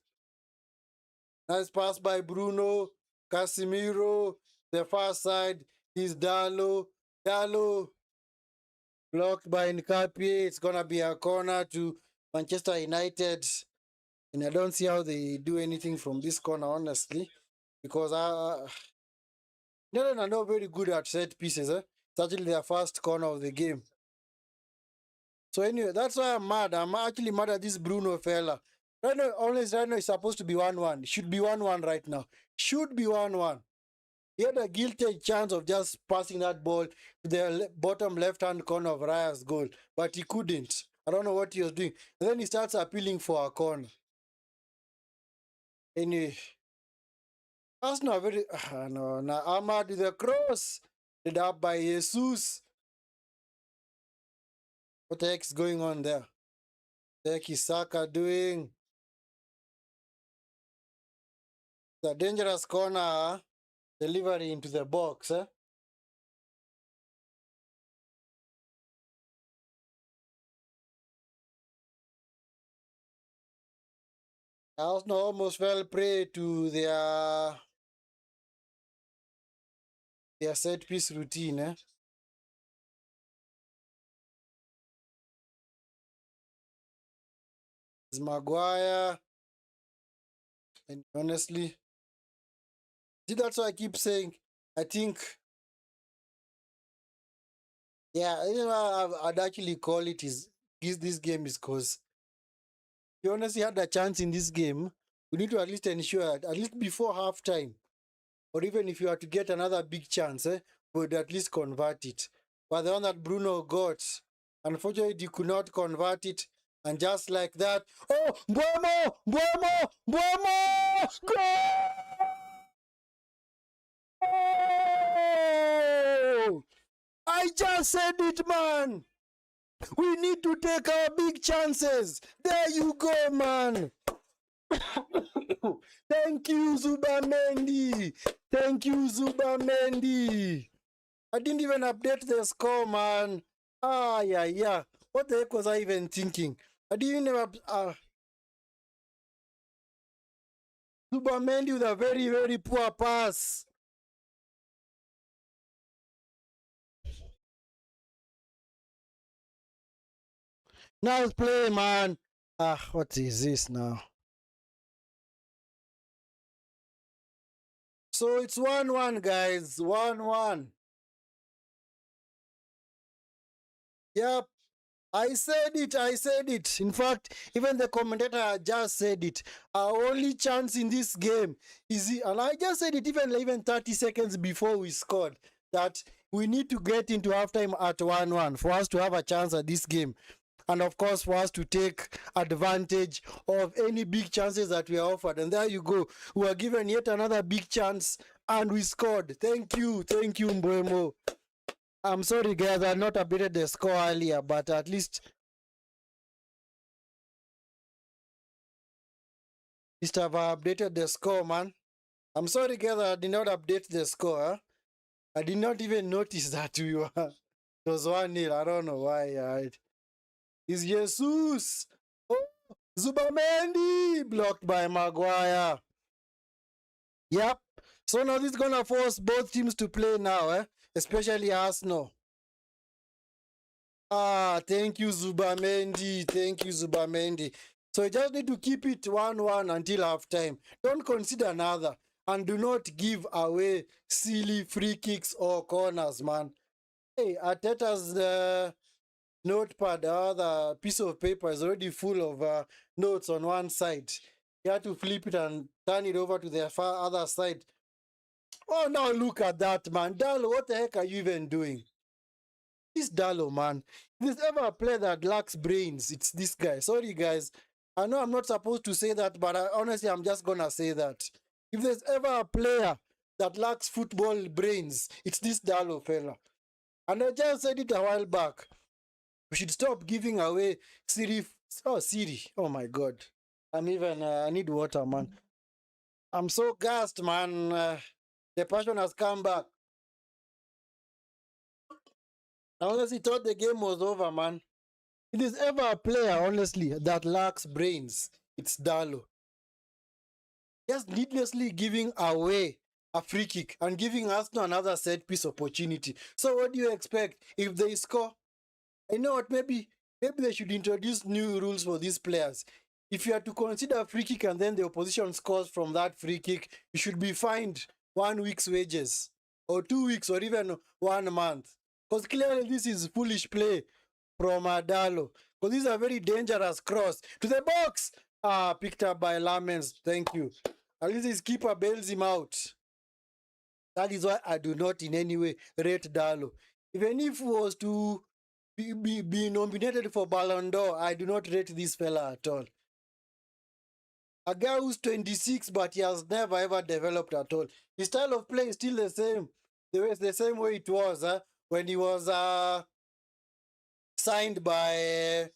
A: Nice pass by Bruno. Casemiro. The far side is Dalo. Dalo blocked by Nkapie. It's going to be a corner to Manchester United. And I don't see how they do anything from this corner, honestly. Because Netherlands are not very good at set pieces. It's actually their first corner of the game. So anyway, that's why I'm mad. I'm actually mad at this Bruno fella. Right now, honestly, right now it's supposed to be 1-1. Should be 1-1 right now. Should be 1-1. He had a guilty chance of just passing that ball to the bottom left-hand corner of Raya's goal, but he couldn't. I don't know what he was doing. And then he starts appealing for a corner. Anyway, that's not very... no, now Ahmad with the cross. Led up by Jesus. What the heck is going on there? What the heck is Saka doing? The dangerous corner delivery into the box. Arsenal almost fell prey to their set piece routine. It's Maguire. And honestly, see, that's why I keep saying, I think, yeah, you know, I'd actually call it this game is because you honestly had a chance in this game. We need to at least ensure, at least before halftime, or even if you are to get another big chance, we would at least convert it. But the one that Bruno got, unfortunately, he could not convert it. And just like that, oh, Buemo! Buemo! Buemo! Goal! I just said it, man! We need to take our big chances. There you go, man. Thank you, Zubamendi. Thank you, Zubamendi. I didn't even update the score, man. Yeah. What the heck was I even thinking? I didn't even... Zubamendi with a very, very poor pass. Nice play, man. What is this now? So it's 1-1, guys. 1-1. Yep. I said it. I said it. In fact, even the commentator just said it. Our only chance in this game is, and I just said it even 30 seconds before we scored, that we need to get into halftime at 1-1 for us to have a chance at this game. And of course, for us to take advantage of any big chances that we are offered. And there you go. We are given yet another big chance and we scored. Thank you, Mbeumo. I'm sorry, guys, I not updated the score earlier, but at least I've updated the score, man. I'm sorry, guys, I did not update the score. Huh? I did not even notice that we were. It was 1-0. I don't know why. It's Jesus. Oh, Zubamendi blocked by Maguire. Yep. So now this is gonna force both teams to play now, especially Arsenal. Thank you, Zubamendi. Thank you, Zubamendi. So you just need to keep it 1-1 until halftime. Don't consider another. And do not give away silly free kicks or corners, man. Hey, Arteta's notepad, the piece of paper is already full of notes on one side. You have to flip it and turn it over to the far other side. Oh, now look at that, man. Dalo, what the heck are you even doing? This Dalo, man. If there's ever a player that lacks brains, it's this guy. Sorry, guys. I know I'm not supposed to say that, but honestly, I'm just gonna say that. If there's ever a player that lacks football brains, it's this Dalo fella. And I just said it a while back. We should stop giving away Siri. Oh my God. I need water, man. I'm so gassed, man. The passion has come back. I honestly thought the game was over, man. If there's ever a player, honestly, that lacks brains, it's Dalo. Just needlessly giving away a free kick and giving us another set piece opportunity. So what do you expect if they score? You know what? Maybe they should introduce new rules for these players. If you are to consider a free kick and then the opposition scores from that free kick, you should be fined 1 week's wages, or 2 weeks, or even 1 month. Because clearly this is foolish play from Adalo. Because this is a very dangerous cross to the box. Picked up by Lamens. Thank you. At least his keeper bails him out. That is why I do not in any way rate Dalo. Even if he was to be nominated for Ballon d'Or, I do not rate this fella at all. A guy who's 26, but he has never ever developed at all. His style of play is still the same. The same way it was when he was signed by.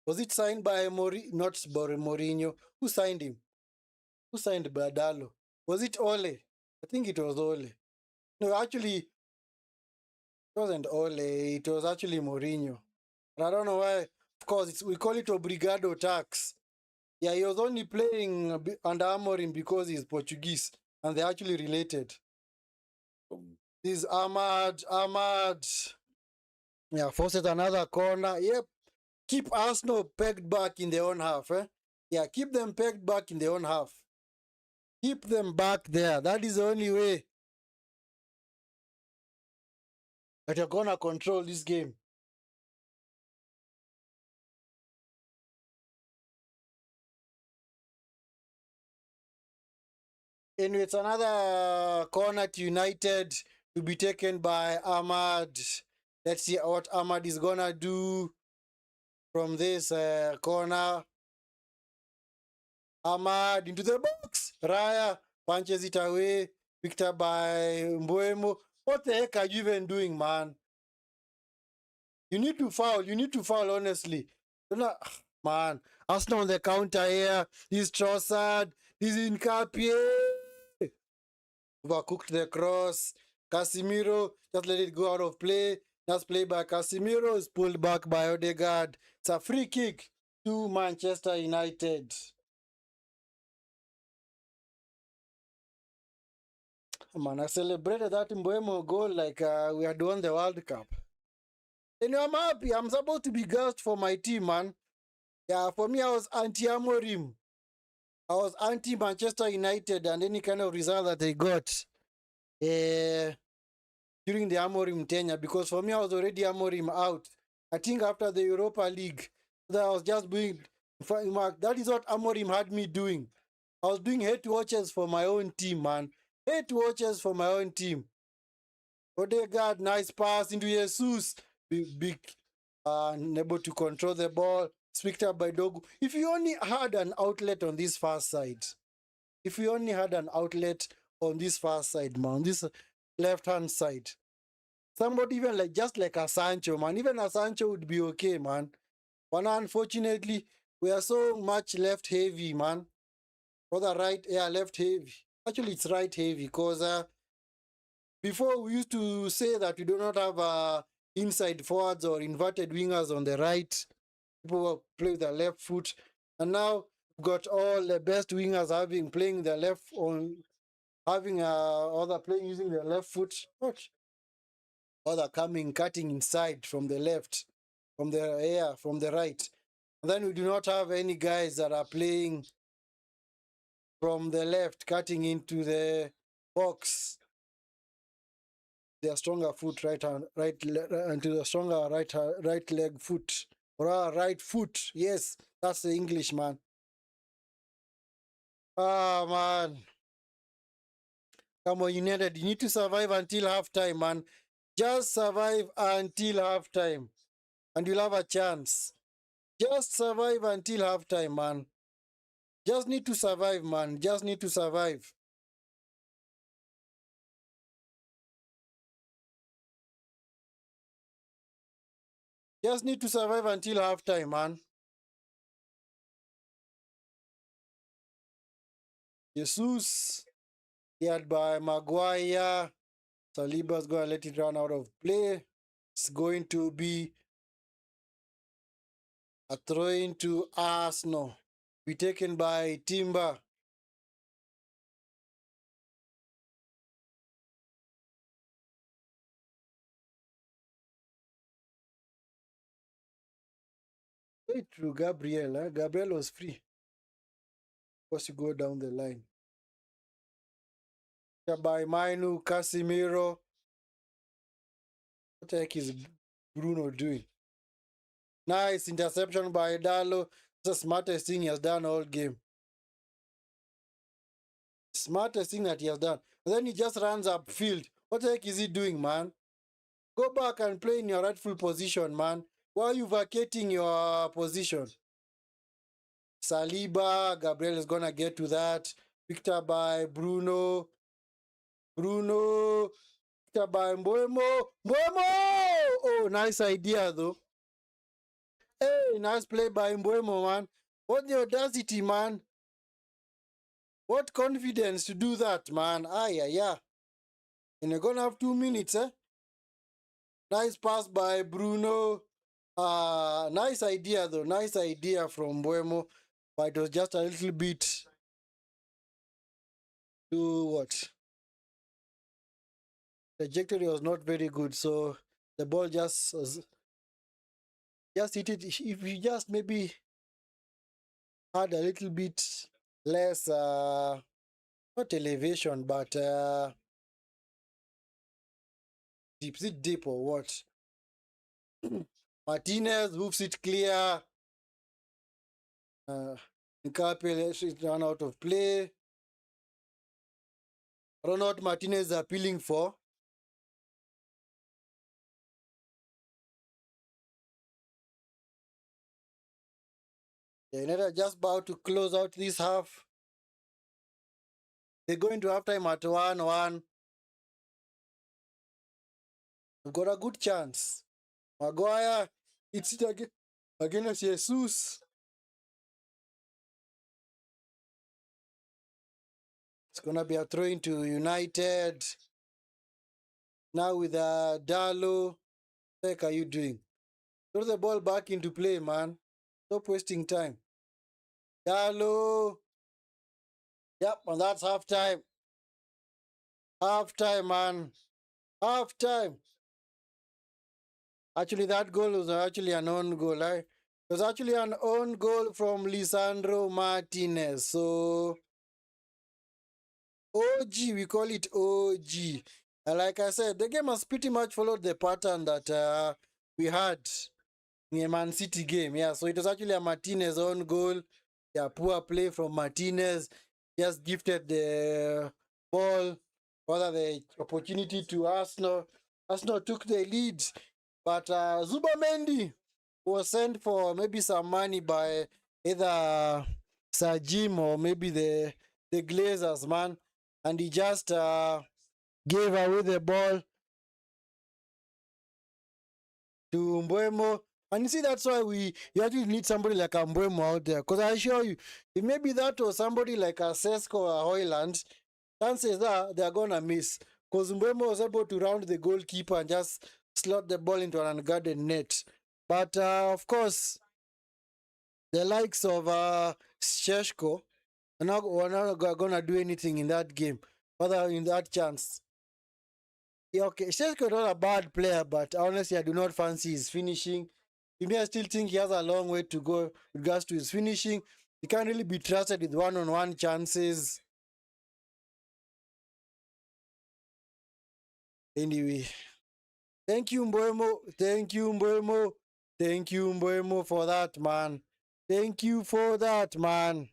A: Was it signed by not Mourinho? Who signed him? Who signed Badalo? Was it Ole? I think it was Ole. No, actually, it wasn't Ole. It was actually Mourinho. And I don't know why. Of course, we call it Obrigado tax. Yeah, he was only playing under Amorim because he's Portuguese. And they're actually related. This Ahmad. Yeah, forces another corner. Yep. Keep Arsenal pegged back in their own half. Yeah, keep them pegged back in their own half. Keep them back there. That is the only way that you're going to control this game. Anyway, it's another corner to United to be taken by Ahmad. Let's see what Ahmad is going to do from this corner. Ahmad into the box. Raya punches it away. Picked up by Mbeumo. What the heck are you even doing, man? You need to foul, honestly. Man, Arsenal on the counter here. This Trossard. This Nkapie. Overcooked the cross. Casemiro, just let it go out of play. Just play by Casemiro. Is pulled back by Odegaard. It's a free kick to Manchester United. Man, I celebrated that Mbeumo goal like we had won the World Cup. Anyway, I'm happy. I'm supposed to be gassed for my team, man. Yeah, for me, I was anti-Amorim. I was anti-Manchester United and any kind of result that they got during the Amorim tenure. Because for me, I was already Amorim out. I think after the Europa League, that I was just doing, that is what Amorim had me doing. I was doing head watches for my own team, man. Head watches for my own team. Odegaard, nice pass into Jesus. Big, able to control the ball. Picked up by Dogu. If you only had an outlet on this far side, if you only had an outlet on this far side, man, this left-hand side, somebody even like just like a Sancho, man, even a Sancho would be okay, man. But unfortunately, we are so much left heavy, man. For the right, yeah, left heavy. Actually, it's right heavy because before we used to say that we do not have inside forwards or inverted wingers on the right. People play with their left foot, and now we've got all the best wingers having playing their left on having other playing using their left foot. What? Other coming cutting inside from the left, from the right. And then we do not have any guys that are playing from the left, cutting into the box. Their stronger foot, into the stronger right leg foot or right foot. Yes, that's the English, man. Ah, man. Come on, United, you need to survive until halftime, man. Just survive until halftime, and you'll have a chance. Just survive until halftime, man. Just need to survive, man. Just need to survive. Just need to survive until halftime, man. Jesus, cleared by Maguire. Saliba's going to let it run out of play. It's going to be a throw-in to Arsenal. Be taken by Timber. Wait through Gabriel. Gabriel was free. Of course, you go down the line. By Mainu, Casemiro. What the heck is Bruno doing? Nice interception by Dalo. It's the smartest thing he has done all game. Smartest thing that he has done. And then he just runs upfield. What the heck is he doing, man? Go back and play in your rightful position, man. Why are you vacating your position? Saliba, Gabriel is gonna get to that. Picked up by Bruno. Picked up by Mbuemo. Oh, nice idea though. Hey, nice play by Mbuemo, man. What the audacity, man. What confidence to do that, man. Yeah. And you're gonna have 2 minutes, eh? Nice pass by Bruno. Nice idea though. Nice idea from Mbuemo. But it was just a little bit too what? The trajectory was not very good, so the ball just hit it. If you just maybe had a little bit less not elevation, but deep. Is it deep or what? Martinez hoofs it clear. Nkape lets it run out of play. I don't know what Martinez is appealing for. The United just about to close out this half. They're going to halftime at 1-1. We've got a good chance. Maguire, it's it again against Jesus. It's gonna be a throw into United. Now with Dalo. What the heck are you doing? Throw the ball back into play, man. Stop wasting time. Dalo. Yep, and that's halftime. Halftime, man. Halftime. Actually, that goal was actually an own goal. It was actually an own goal from Lisandro Martinez. So, OG, we call it OG. And like I said, the game has pretty much followed the pattern that we had a Man City game. Yeah, so it was actually a Martinez own goal. Yeah, poor play from Martinez. Just gifted the ball, rather the opportunity to Arsenal. Arsenal took the lead, but Zubamendi was sent for maybe some money by either Sir Jim or maybe the Glazers, man, and he just gave away the ball to Mbuemo. And you see, that's why you actually need somebody like a Mbuemo out there. Because I assure you, if maybe that was somebody like a Sesko or Hoyland, chances are they're going to miss. Because Mbuemo was able to round the goalkeeper and just slot the ball into an unguarded net. But of course, the likes of Sheshko are not going to do anything in that game, other in that chance. Yeah, okay, Sheshko is not a bad player, but honestly, I do not fancy his finishing. You may still think he has a long way to go with regards to his finishing. He can't really be trusted with one-on-one chances. Anyway, thank you, Mbuemo. Thank you, Mbuemo. Thank you, Mbuemo, for that, man. Thank you for that, man.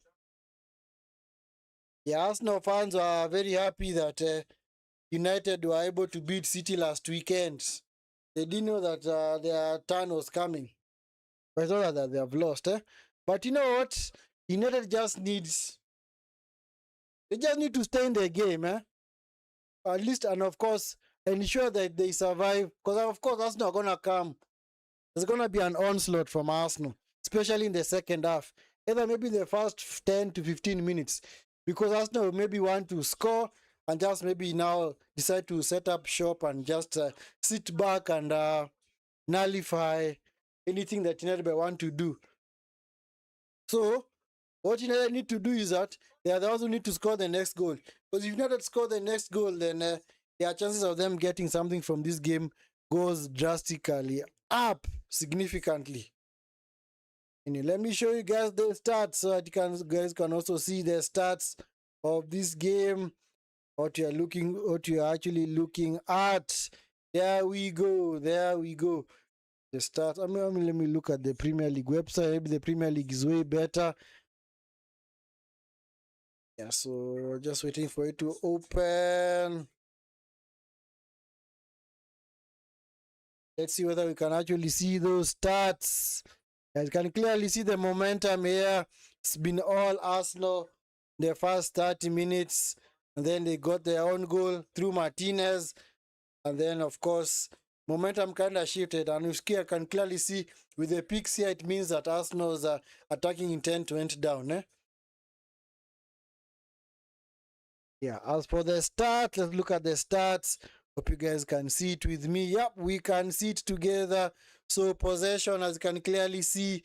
A: Yeah, Arsenal fans are very happy that United were able to beat City last weekend. They didn't know that their turn was coming. But it's not that they have lost, eh? But you know what? United just needs. They just need to stay in the game, eh? At least, and of course, ensure that they survive. Because of course, Arsenal are gonna come. There's gonna be an onslaught from Arsenal, especially in the second half. Either maybe the first 10 to 15 minutes, because Arsenal maybe want to score and just maybe now decide to set up shop and just sit back and nullify anything that United may want to do. So what United need to do is that they are the ones who need to score the next goal. Because if United score the next goal, then their chances of them getting something from this game goes drastically up significantly. And let me show you guys the stats so that you guys can also see the stats of this game. What you are actually looking at. There we go. There we go. The stats. Let me look at the Premier League website. Maybe the Premier League is way better. Yeah, so just waiting for it to open. Let's see whether we can actually see those stats. You can clearly see the momentum here. It's been all Arsenal the first 30 minutes. And then they got their own goal through Martinez. And then, of course, momentum kind of shifted. And I can clearly see with the picks here, it means that Arsenal's attacking intent went down. Eh? Yeah, as for the stats, let's look at the stats. Hope you guys can see it with me. Yep, we can see it together. So possession, as you can clearly see,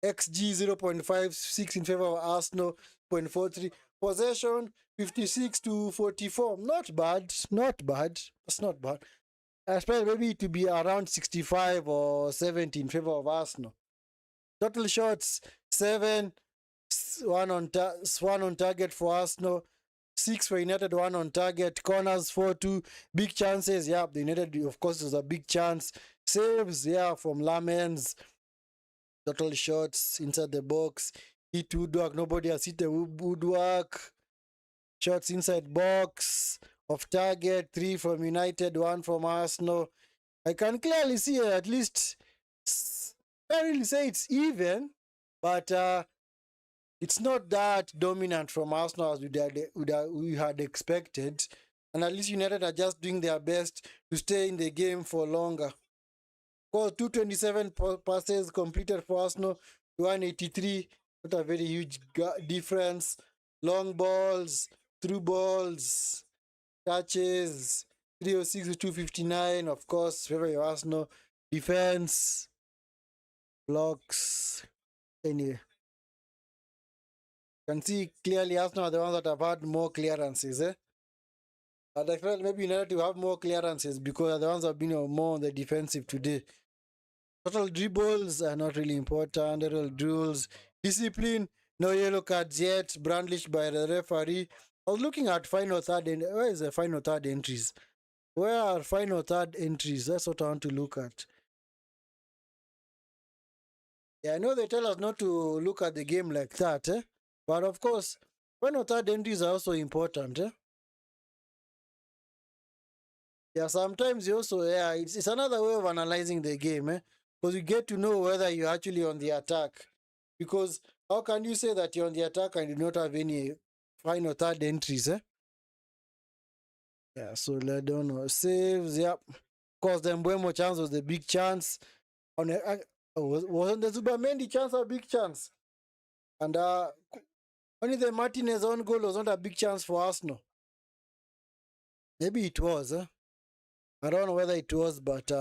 A: XG 0.56 in favor of Arsenal, 0.43. Possession, 56 to 44. Not bad. Not bad. That's not bad. I expect maybe to be around 65 or 70 in favor of Arsenal. Total shots, 7. One on target for Arsenal. 6 for United, 1 on target. Corners, 4-2. Big chances, yeah. The United, of course, was a big chance. Saves, yeah, from Lamens. Total shots inside the box. Hit woodwork. Nobody has hit the woodwork. Shots inside box. Off target. 3 from United, 1 from Arsenal. I can clearly see at least. I can't really say it's even, but it's not that dominant from Arsenal as we had expected. And at least United are just doing their best to stay in the game for longer. Because 227 passes completed for Arsenal, 183. Not a very huge difference. Long balls, through balls, touches, 306 to 259. Of course, favorite Arsenal. Defense, blocks. Anyway. Can see clearly Arsenal are the ones that have had more clearances, eh? But I felt maybe United to have more clearances because they're the ones that have been more on the defensive today. Total dribbles are not really important. Total drills. Discipline, no yellow cards yet. Brandished by the referee. I was looking at final third. Where is the final third entries? Where are final third entries? That's what I want to look at. Yeah, I know they tell us not to look at the game like that, eh? But of course, when our third entries are also important, eh? Yeah, sometimes you also, yeah, it's another way of analyzing the game, eh? Because you get to know whether you're actually on the attack. Because how can you say that you're on the attack and you do not have any final third entries, eh? Yeah, so let don't know. Saves, yep. Of course, the Mbuemo chance was the big chance. Wasn't the Zubamendi chance a big chance? And only the Martinez own goal was not a big chance for Arsenal. Maybe it was, eh? I don't know whether it was, but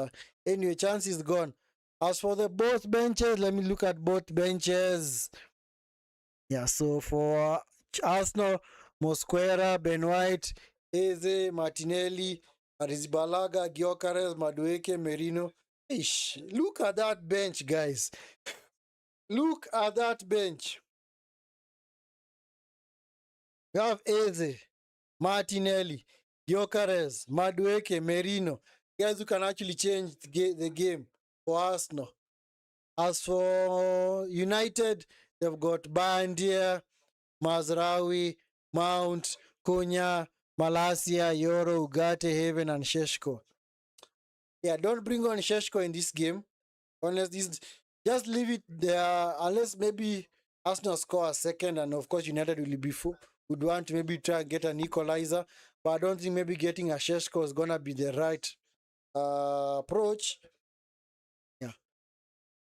A: anyway, chance is gone. As for the both benches, let me look at both benches. Yeah, so for Arsenal, Mosquera, Ben White, Eze, Martinelli, Arizbalaga, Gyökeres, Madueke, Merino. Ish, look at that bench, guys. Look at that bench. You have Eze, Martinelli, Gyökeres, Madueke, Merino. Guys who can actually change the game for Arsenal. As for United, they've got Bandia, Mazraoui, Mount, Cunha, Malacia, Yoro, Ugarte, Haven, and Sheshko. Yeah, don't bring on Sheshko in this game. Unless this, just leave it there. Unless maybe Arsenal score a second, and of course United will be would want to maybe try and get an equalizer. But I don't think maybe getting a Sheshko is gonna be the right approach. Yeah.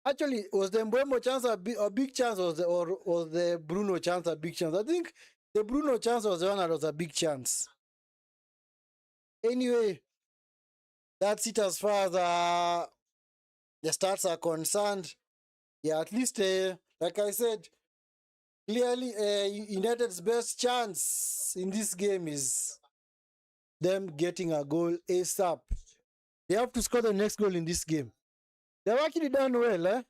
A: Actually, was the Mbeumo chance a big chance, or was the Bruno chance a big chance? I think the Bruno chance was the one that was a big chance. Anyway, that's it as far as the stats are concerned. Yeah, at least, like I said, clearly United's best chance in this game is them getting a goal ASAP. They have to score the next goal in this game. They've actually done well, eh?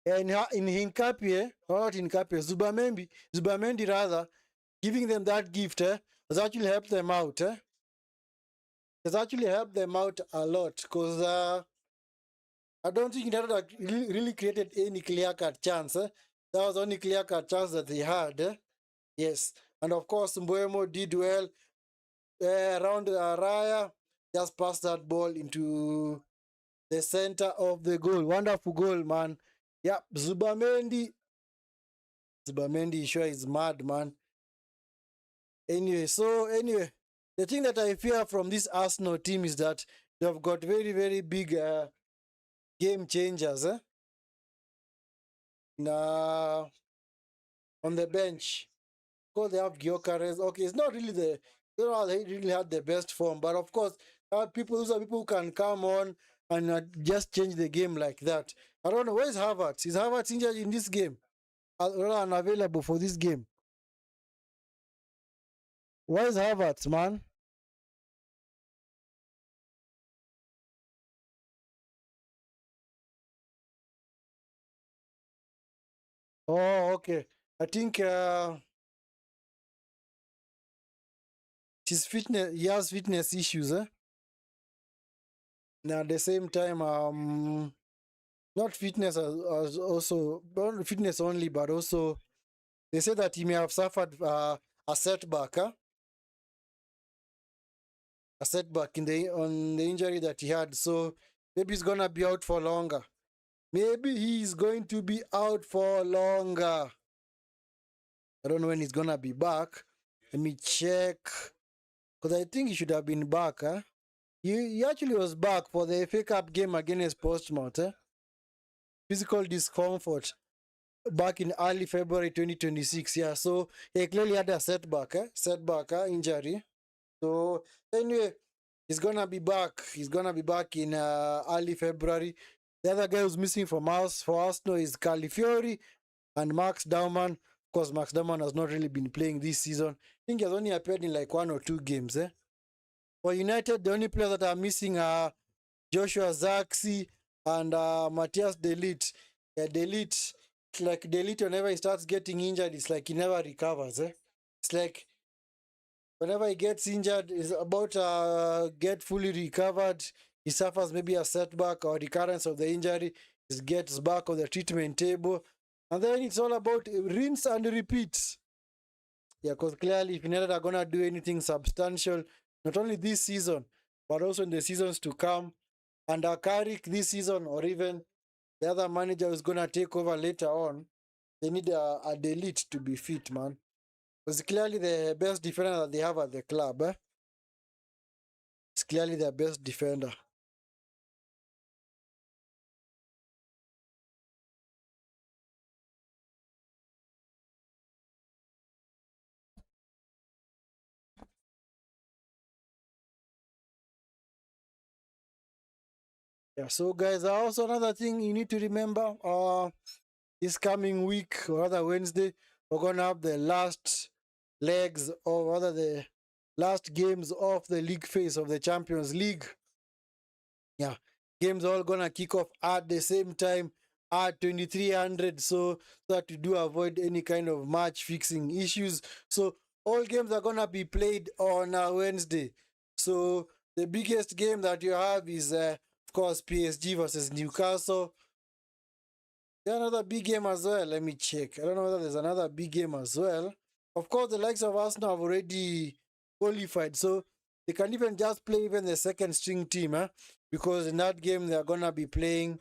A: In Hincapie, or not Hincapie, Zubamendi rather, giving them that gift, has actually helped them out, Has actually helped them out a lot, because I don't think United really created any clear-cut chance, That was the only clear-cut chance that they had, Yes, and of course Mbeumo did well around Raya, just passed that ball into the center of the goal. Wonderful goal, man. Yeah, Zubamendi sure is mad, man. Anyway, the thing that I fear from this Arsenal team is that they've got very, very big game changers, on the bench. Because they have Gyökeres. Okay, it's not really they really had the best form, but of course, those are people who can come on and just change the game like that. I don't know, where's Havertz? Is Havertz injured in this game? Unavailable for this game? Where's Havertz, man? Oh, okay. I think he has fitness issues, And at the same time, not fitness as also, not fitness only, but also they say that he may have suffered a setback, a setback on the injury that he had. So maybe he's gonna be out for longer. Maybe he's going to be out for longer. I don't know when he's gonna be back. Let me check. Because I think he should have been back, He actually was back for the FA Cup game against Portsmouth, Physical discomfort back in early February 2026. Yeah, so he clearly had a setback, injury. So anyway, he's gonna be back. He's gonna be back in early February. The other guy who's missing from us for Arsenal is Califiori and Max Dauman. Of course, Max Dauman has not really been playing this season. I think he has only appeared in like 1 or 2 games. For United, the only players that are missing are Joshua Zaxi and Matthias De Ligt. Yeah, De Ligt, like De Ligt, whenever he starts getting injured, it's like he never recovers. It's like whenever he gets injured, is about get fully recovered. He suffers maybe a setback or recurrence of the injury. He gets back on the treatment table, And then it's all about rinse and repeat. Yeah, because clearly if United are gonna do anything substantial, not only this season, but also in the seasons to come, and Carrick this season, or even the other manager who's gonna take over later on, they need a delete to be fit, man. Because clearly the best defender that they have at the club, it's clearly their best defender. Yeah, so guys, also another thing you need to remember, this coming week, or rather Wednesday, we're gonna have the last legs, or rather the last games of the league phase of the Champions League. Yeah, games all gonna kick off at the same time at 2300, so that we do avoid any kind of match fixing issues. So all games are gonna be played on Wednesday. So the biggest game that you have is of course PSG versus Newcastle. There's another big game as well. Let me check. I don't know whether there's another big game as well. Of course, the likes of Arsenal have already qualified, so they can even just play even the second string team, because in that game they're gonna be playing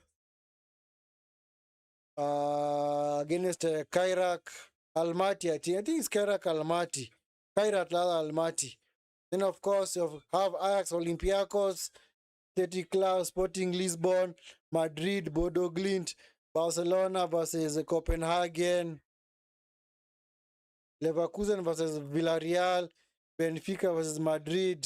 A: against Kairak Almaty. I think it's Kairak Almaty. Kairat Almaty. Then of course you have Ajax Olympiacos, Athletic Club, Sporting Lisbon, Madrid, Bodo Glint, Barcelona versus Copenhagen, Leverkusen versus Villarreal, Benfica versus Madrid,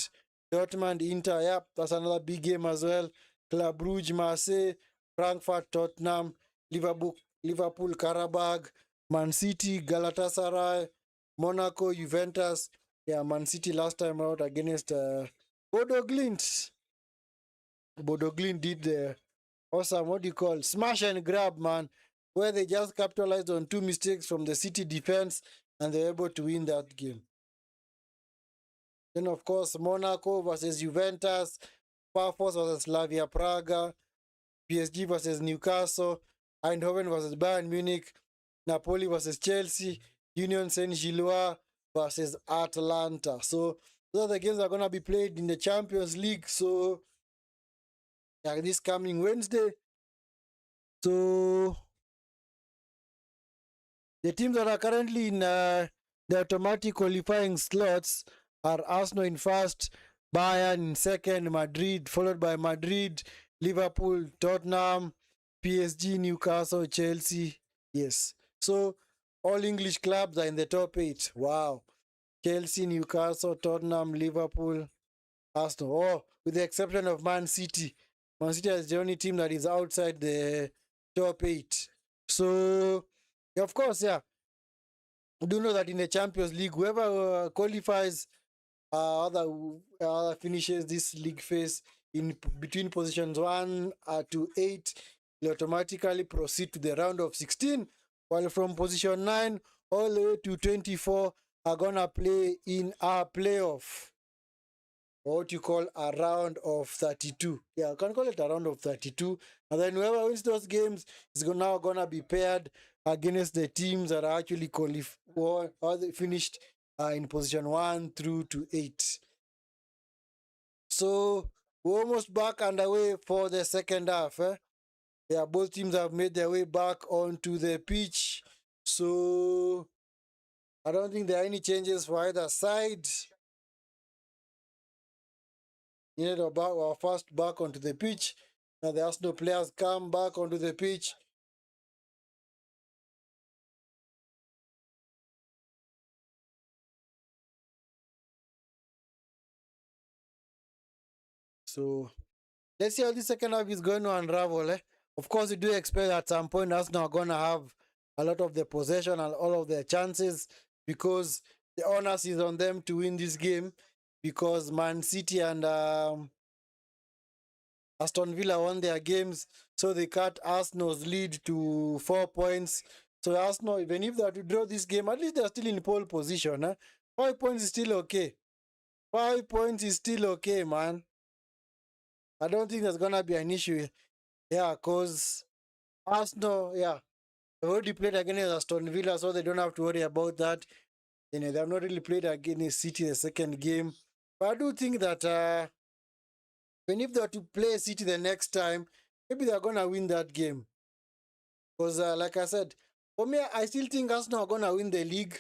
A: Dortmund, Inter. Yep, that's another big game as well. Club Brugge, Marseille, Frankfurt, Tottenham, Liverpool, Karabag, Man City, Galatasaray, Monaco, Juventus. Yeah, Man City last time out against Bodo Glint. Bodo Glint did the awesome, what do you call, smash and grab, man, where they just capitalized on two mistakes from the City defense and they're able to win that game. Then, of course, Monaco versus Juventus, Pafos versus Slavia Praga, PSG versus Newcastle, Eindhoven versus Bayern Munich, Napoli versus Chelsea, Union Saint-Gilloise versus Atlanta. So those are the games that are going to be played in the Champions League. So yeah, this coming Wednesday. So the teams that are currently in the automatic qualifying slots are Arsenal in first, Bayern in second, Madrid, followed by Madrid, Liverpool, Tottenham, PSG, Newcastle, Chelsea. Yes. So all English clubs are in the top 8. Wow. Chelsea, Newcastle, Tottenham, Liverpool, Arsenal. Oh, with the exception of Man City. Man City is the only team that is outside the top 8. So, yeah, of course, yeah. We do know that in the Champions League, whoever qualifies, finishes this league phase in between positions 1 to 8, will automatically proceed to the round of 16, while from position 9 all the way to 24 are gonna play in a playoff, or what you call a round of 32. Yeah, I can call it a round of 32. And then whoever wins those games is now gonna be paired against the teams that are actually qualified or they finished in position 1 through to 8. So we're almost back underway for the second half. Yeah, both teams have made their way back onto the pitch. So I don't think there are any changes for either side. Our first back onto the pitch. Now the Arsenal players come back onto the pitch. So let's see how the second half is going to unravel. Of course, we do expect at some point Arsenal are going to have a lot of the possession and all of their chances, because the onus is on them to win this game, because Man City and Aston Villa won their games, so they cut Arsenal's lead to 4 points. So Arsenal, even if they are to draw this game, at least they're still in pole position. 5 points is still okay. 5 points is still okay, man. I don't think there's gonna be an issue. Yeah, because Arsenal, yeah. They've already played against Aston Villa, so they don't have to worry about that. You know, they have not really played against City the second game. But I do think that even if they were to play City the next time, maybe they're gonna win that game. Because like I said, for me, I still think Arsenal are gonna win the league.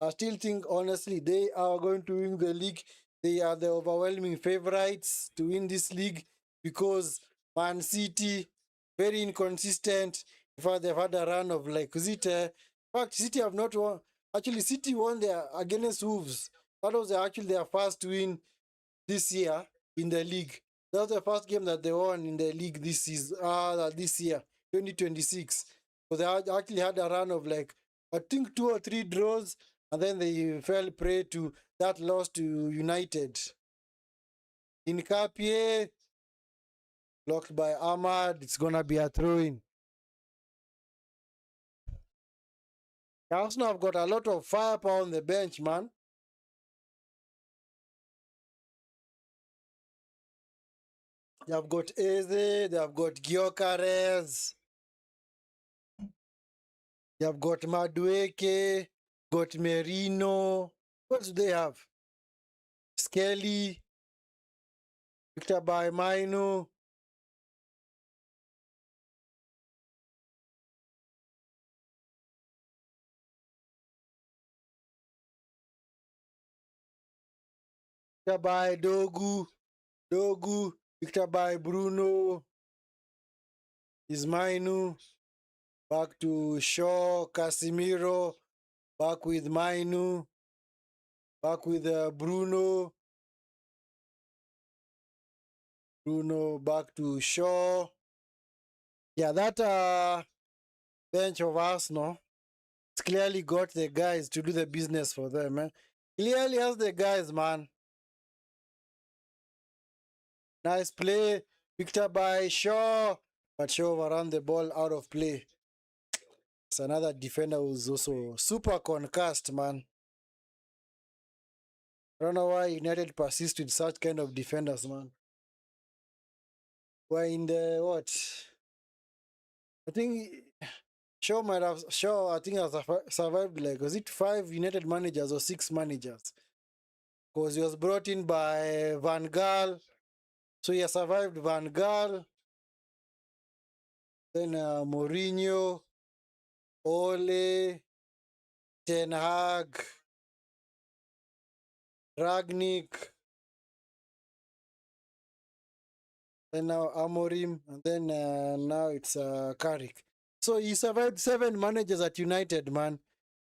A: I still think, honestly, they are going to win the league. They are the overwhelming favorites to win this league because Man City, very inconsistent. In fact, they've had a run of like, is it? In fact, City have not won. Actually, City won their against Wolves. That was actually their first win this year in the league. That was the first game that they won in the league this season, this year, 2026. So they actually had a run of like, I think 2 or 3 draws, and then they fell prey to that loss to United. In Capie, blocked by Ahmad, it's gonna be a throw-in. Arsenal have got a lot of firepower on the bench, man. They have got Eze, they have got Gyökeres, they have got Madueke, got Merino. What do they have? Skelly, Victor Baimino. Victor by Dogu, Victor by Bruno, Ismainu, back to Shaw, Casemiro, back with Mainu, back with Bruno, back to Shaw. Yeah, that bench of Arsenal, it's clearly got the guys to do the business for them, man. Clearly has the guys, man. Nice play. Victor by Shaw. But Shaw overran the ball out of play. It's another defender who's also super concussed, man. I don't know why United persist with such kind of defenders, man. We're in the what? I think Shaw I think has survived like, was it 5 United managers or 6 managers? Because he was brought in by Van Gaal. So he has survived Van Gaal. Then Mourinho, Ole, Ten Hag, Ragnick, then now Amorim, and then now it's Carrick. So he survived 7 managers at United, man.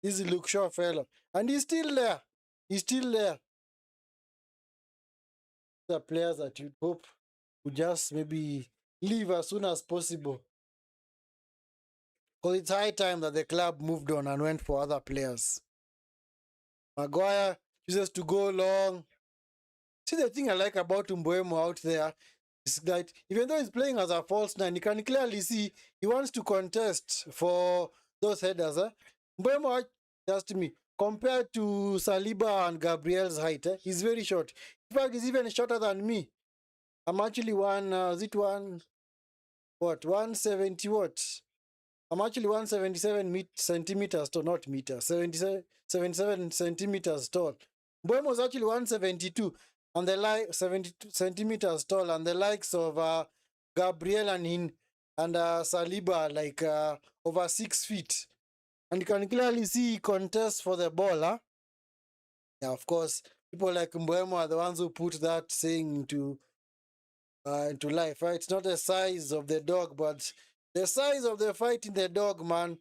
A: This is Luke Shaw fellow. And he's still there. He's still there. The players that you hope would just maybe leave as soon as possible. Because it's high time that the club moved on and went for other players. Maguire chooses to go long. See, the thing I like about Mbeumo out there is that even though he's playing as a false nine, you can clearly see he wants to contest for those headers. Mbeumo, just me, compared to Saliba and Gabriel's height, he's very short. In fact, he's even shorter than me. I'm actually 170 what? I'm actually 177 centimeters tall, not meters, 77 centimeters tall. Mbeumo was actually 172 and the like 72 centimeters tall, and the likes of Gabriel and Saliba like over 6 feet. And you can clearly see he contests for the ball, huh? Yeah, of course, people like Mbeumo are the ones who put that saying into life, right? It's not the size of the dog, but the size of the fight in the dog, man.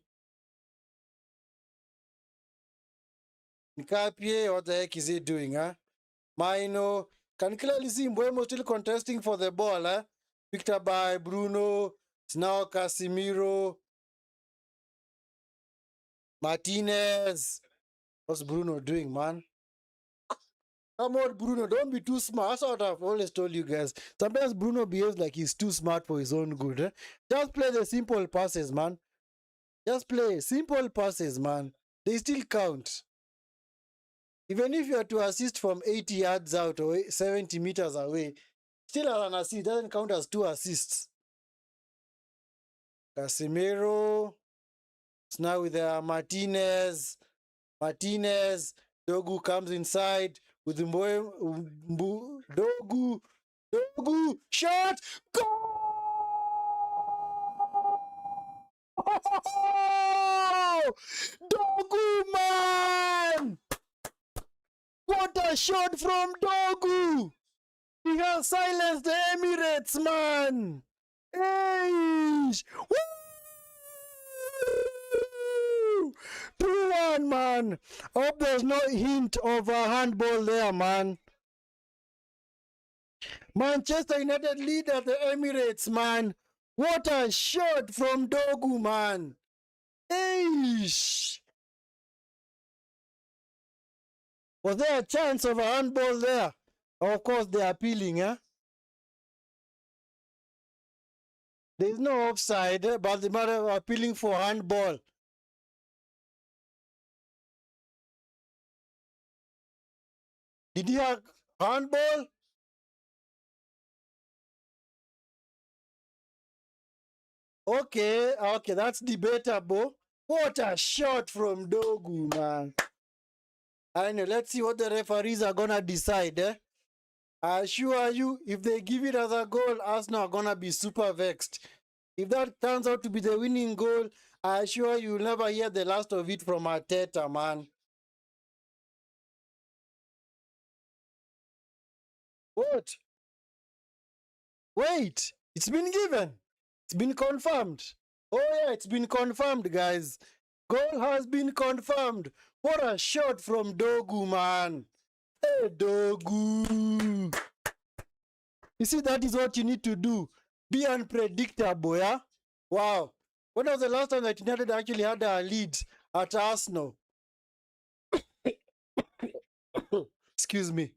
A: Nkapie, what the heck is he doing, huh? Maino, can clearly see Mbeumo still contesting for the ball, huh? Picked up by Bruno, it's now Casemiro, Martinez. What's Bruno doing, man? Come on, Bruno, don't be too smart. That's what I've always told you guys. Sometimes Bruno behaves like he's too smart for his own good. Just play the simple passes, man. Just play simple passes, man. They still count. Even if you are to assist from 80 yards out or 70 meters away, still as an assist doesn't count as 2 assists. Casemiro. It's now with Martinez. Dogu comes inside with Dogu. Shot! Goal! Dogu, man! What a shot from Dogu! He has silenced the Emirates, man! Hey! 2-1, man. Hope there's no hint of a handball there, man. Manchester United lead at the Emirates, man. What a shot from Dogu, man. Eish. Was there a chance of a handball there? Of course, they're appealing, eh? There is no offside, but the matter of appealing for handball. Did he have handball? Okay, that's debatable. What a shot from Dogu, man. I know, let's see what the referees are going to decide, eh? I assure you, if they give it as a goal, Arsenal are going to be super vexed. If that turns out to be the winning goal, I assure you, you'll never hear the last of it from Arteta, man. What? Wait, it's been given. It's been confirmed. Oh yeah, it's been confirmed, guys. Goal has been confirmed. What a shot from Dogu, man. Hey, Dogu. You see, that is what you need to do. Be unpredictable, yeah? Wow. When was the last time that United actually had a lead at Arsenal? Excuse me.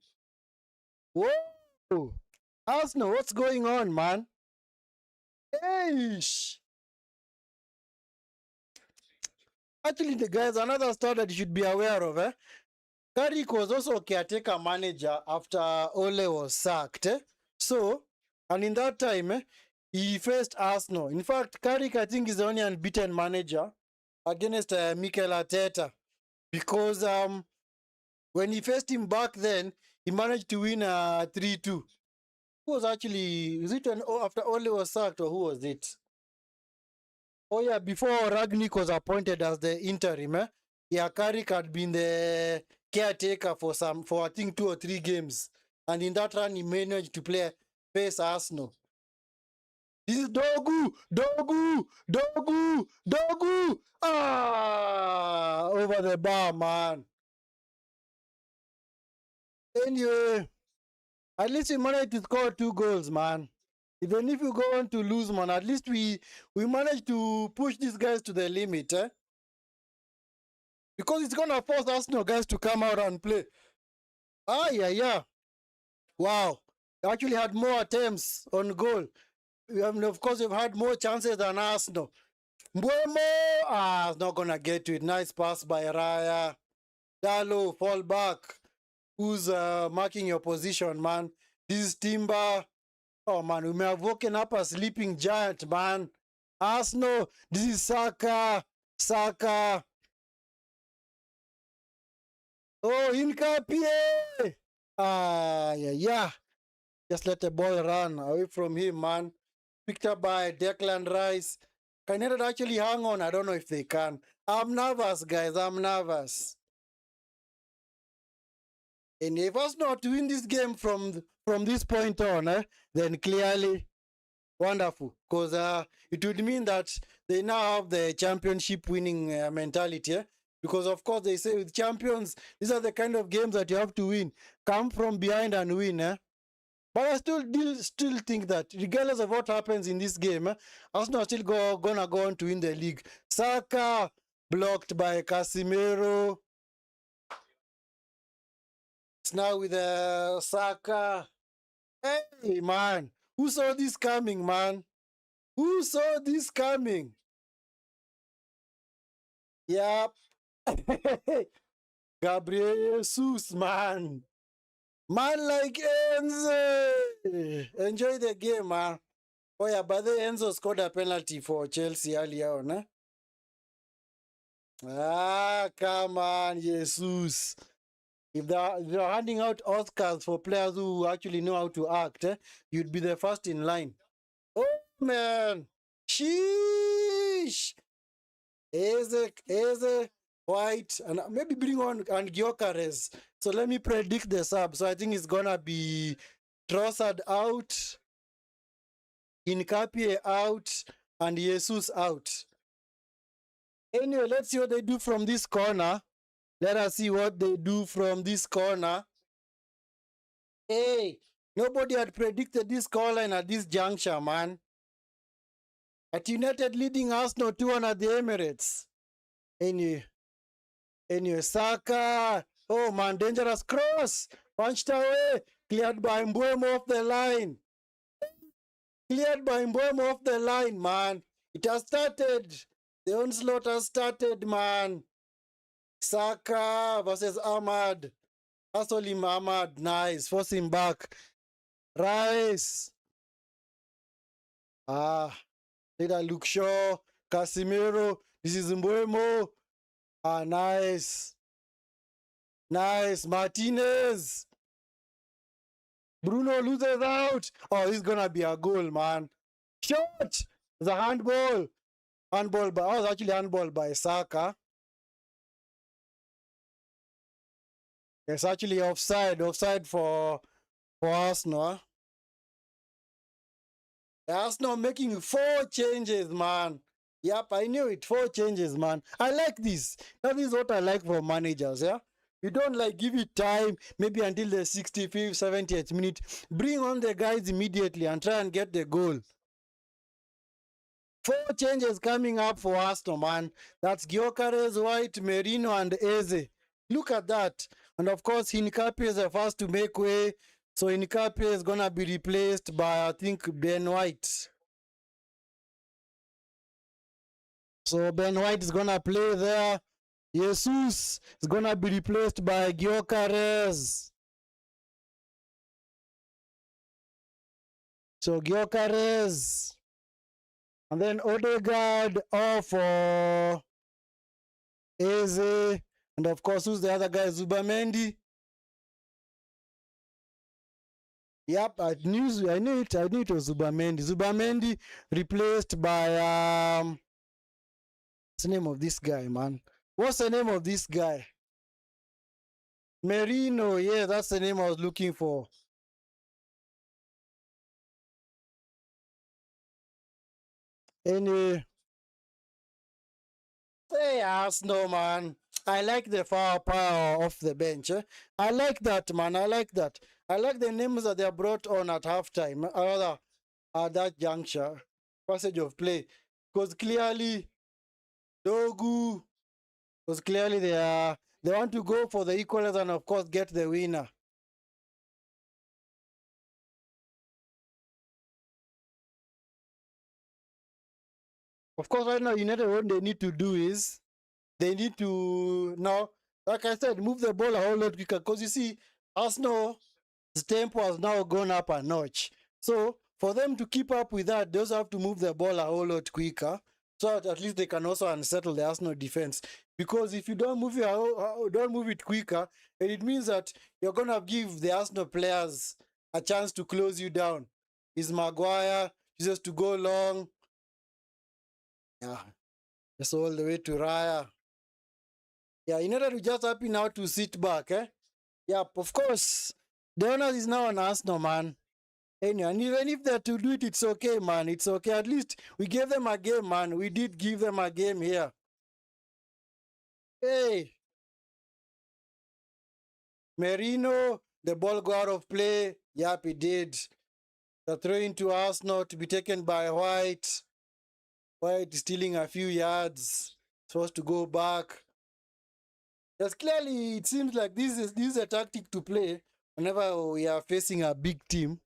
A: Whoa. Arsenal, what's going on, man? Eish. Actually, the guys, another star that you should be aware of, eh? Carrick was also a caretaker manager after Ole was sacked. Eh? So, and in that time, he faced Arsenal. In fact, Carrick, I think, is the only unbeaten manager against Mikel Arteta. Because when he faced him back then, he managed to win 3-2. Who was actually, is it after Ole was sacked, or who was it? Oh yeah, before Ragnick was appointed as the interim, yeah, Carrick had been the caretaker for I think 2 or 3 games, and in that run he managed to face Arsenal. This is Dogu. Ah, over the bar, man. Anyway, at least we managed to score 2 goals, man. Even if you go on to lose, man, at least we managed to push these guys to the limit, eh? Because it's going to force Arsenal guys to come out and play. Ah, yeah. Wow. They actually had more attempts on goal. Of course, we've had more chances than Arsenal. Mbuemo, it's not going to get to it. Nice pass by Raya. Dalo, fall back. Who's marking your position, man? This is Timber. Oh, man, we may have woken up a sleeping giant, man. Arsenal, this is Saka. Oh, Hincapie. Yeah. Just let the ball run away from him, man. Picked up by Declan Rice. Can United actually hang on? I don't know if they can. I'm nervous, guys. I'm nervous. And if Arsenal to win this game from this point on, then clearly wonderful. Because it would mean that they now have the championship winning mentality. Because, of course, they say with champions, these are the kind of games that you have to win. Come from behind and win. But I still think that regardless of what happens in this game, Arsenal are still gonna go on to win the league. Saka blocked by Casemiro. It's now with Saka. Hey, man. Who saw this coming, man? Who saw this coming? Yep. Gabriel Jesus, man. Man like Enzo. Enjoy the game, man. Oh yeah, but the Enzo scored a penalty for Chelsea earlier on, Ah, come on, Jesus. If they're handing out Oscars for players who actually know how to act, you'd be the first in line. Oh, man. Sheesh. Eze, White, and maybe bring on and Gyökeres. So let me predict the sub. So I think it's going to be Trossard out, Nkapie out, and Jesus out. Anyway, let's see what they do from this corner. Let us see what they do from this corner. Hey, nobody had predicted this scoreline at this juncture, man. At United leading Arsenal 2-1 at the Emirates. Anyway, Saka. Oh, man, dangerous cross. Punched away. Cleared by Mbeumo off the line. Cleared by Mbeumo off the line, man. It has started. The onslaught has started, man. Saka versus Ahmad. Hustle him, Ahmad. Nice. Force him back. Rice. Later Luke Shaw. Casemiro. This is Mbeumo. Nice. Nice. Martinez. Bruno loses out. Oh, this is going to be a goal, man. Shot. The handball. Handball by, I was actually handball by Saka. It's actually offside. Offside for Arsenal. Arsenal making 4 changes, man. Yep, I knew it. 4 changes, man. I like this. That is what I like from managers, yeah? You don't like give it time, maybe until the 65th, 70th minute. Bring on the guys immediately and try and get the goal. 4 changes coming up for Arsenal, man. That's Gyökeres, White, Merino, and Eze. Look at that. And of course, Nkapie is the first to make way. So Nkapie is going to be replaced by, I think, Ben White. So Ben White is going to play there. Jesus is going to be replaced by Gyökeres. So Gyökeres. And then Odegaard off for Eze. And of course, who's the other guy? Zubamendi. Yep, I knew it was Zubamendi. Zubamendi replaced by what's the name of this guy, man? What's the name of this guy? Merino, yeah, that's the name I was looking for. Anyway. Hey, Arsenal, man. I like the firepower off the bench. I like that, man. I like that. I like the names that they brought on at halftime, rather at that juncture, passage of play. Because clearly, Dogu, because clearly they want to go for the equalizer and, of course, get the winner. Of course, right now, United, what they need to do is they need to now, like I said, move the ball a whole lot quicker. Because you see, Arsenal, the tempo has now gone up a notch. So for them to keep up with that, they also have to move the ball a whole lot quicker, so that at least they can also unsettle the Arsenal defense. Because if you don't move it quicker, it means that you're gonna give the Arsenal players a chance to close you down. Is Maguire just to go long? Yeah, that's all the way to Raya. Yeah, United are just happy now to sit back, eh? Yeah, of course. The honors is now on Arsenal, man. Anyway, and even if they're to do it, it's okay, man. It's okay. At least we gave them a game, man. We did give them a game here. Hey, Merino, the ball go out of play. Yep, he did. The throw into Arsenal to be taken by White. White stealing a few yards. Supposed to go back. Yes, clearly it seems like this is a tactic to play whenever we are facing a big team.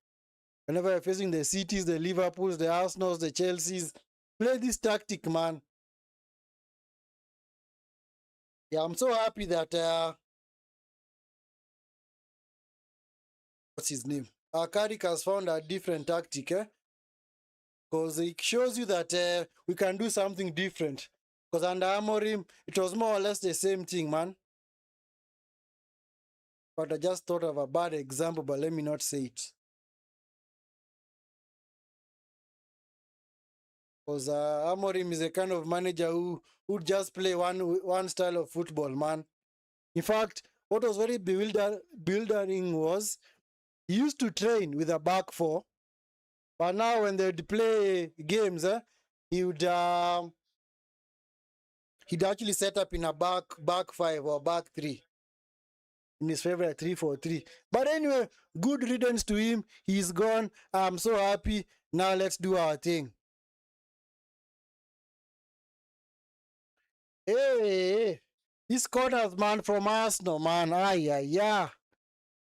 A: Whenever we're facing the Cities, the Liverpools, the Arsenals, the Chelseas, play this tactic, man. Yeah, I'm so happy that what's his name? Carrick has found a different tactic, because it shows you that we can do something different. Because under Amorim, it was more or less the same thing, man. But I just thought of a bad example, but let me not say it. Because Amorim is a kind of manager who would just play one style of football, man. In fact, what was very bewildering was he used to train with a back four, but now when they'd play games, he'd actually set up in a back five or back three in his favorite 3-4-3. But anyway, good riddance to him. He's gone. I'm so happy. Now let's do our thing. Hey, these corners, man, from Arsenal, man. Yeah.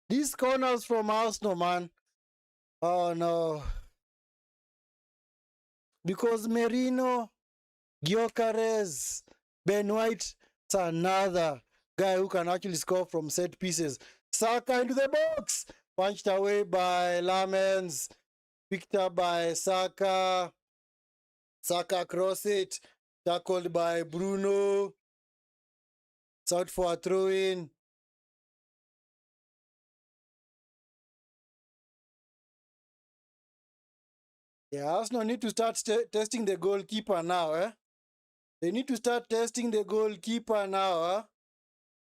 A: These corners from Arsenal, man. Oh no. Because Merino, Gyökeres, Ben White, it's another guy who can actually score from set pieces. Saka into the box. Punched away by Lamens. Picked up by Saka. Saka cross it. Tackled by Bruno. It's out for a throw-in. Yeah, Arsenal need to start testing the goalkeeper now, eh? They need to start testing the goalkeeper now, eh?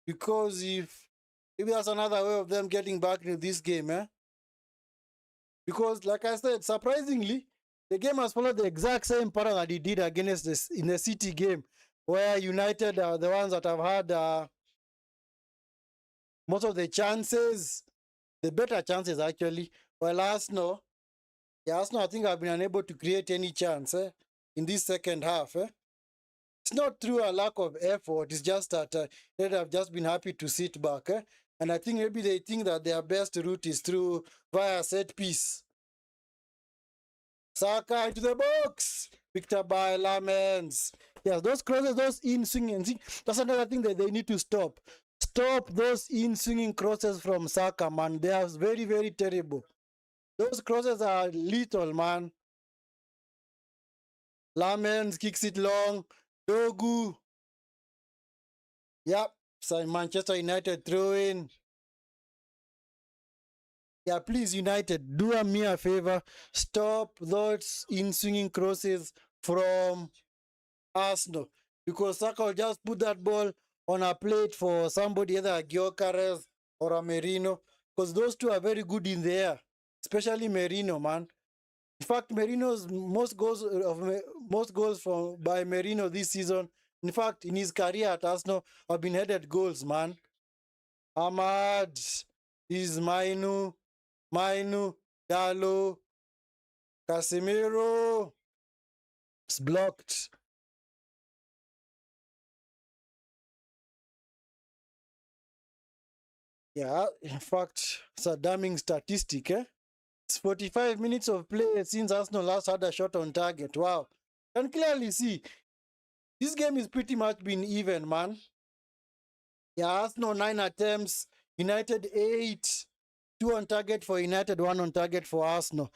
A: Because if that's another way of them getting back into this game, eh? Because, like I said, surprisingly, the game has followed the exact same pattern that it did against this in the City game, where United are the ones that have had most of the chances, the better chances actually. While Arsenal, I think have been unable to create any chance in this second half. It's not through a lack of effort. It's just that they have just been happy to sit back. And I think maybe they think that their best route is through via set piece. Saka into the box. Picked up by Lamens. Yes, those crosses, those in-swinging. That's another thing that they need to stop. Stop those in-swinging crosses from Saka, man. They are very, very terrible. Those crosses are lethal, man. Lamens kicks it long. Dogu. Yep. So Manchester United throw in. Yeah, please, United, do me a favor. Stop those in-swinging crosses from Arsenal. Because Saka will just put that ball on a plate for somebody, either a Gyökeres or a Merino. Because those two are very good in the air. Especially Merino, man. In fact, Merino's most goals by Merino this season, in fact, in his career at Arsenal, have been headed goals, man. Ahmad is Mainu, Dalo, Casemiro. It's blocked. Yeah, in fact, it's a damning statistic, eh? It's 45 minutes of play since Arsenal last had a shot on target. Wow. And clearly see, this game is pretty much been even, man. Yeah, Arsenal 9 attempts, United 8. 2 on target for United, 1 on target for Arsenal.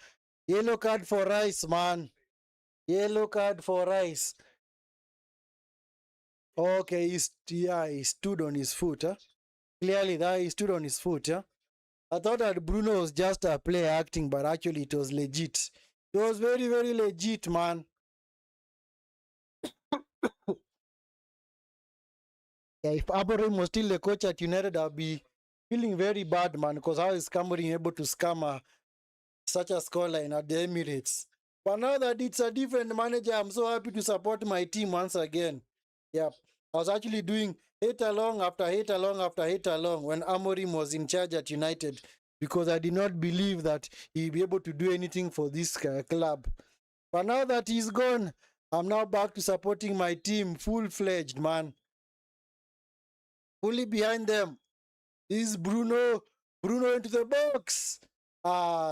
A: Yellow card for Rice, man. Yellow card for Rice. Okay, he stood on his foot. Huh? Clearly, that he stood on his foot. Huh? I thought that Bruno was just a player acting, but actually it was legit. It was very, very legit, man. Yeah, if Amorim was still the coach at United, I'd be feeling very bad, man, because how is Cameron able to scam such a scoreline at the Emirates? But now that it's a different manager, I'm so happy to support my team once again. Yeah, I was actually doing hate along after hate along after hate along when Amorim was in charge at United because I did not believe that he'd be able to do anything for this club. But now that he's gone, I'm now back to supporting my team full-fledged, man. Fully behind them. This is Bruno. Bruno into the box.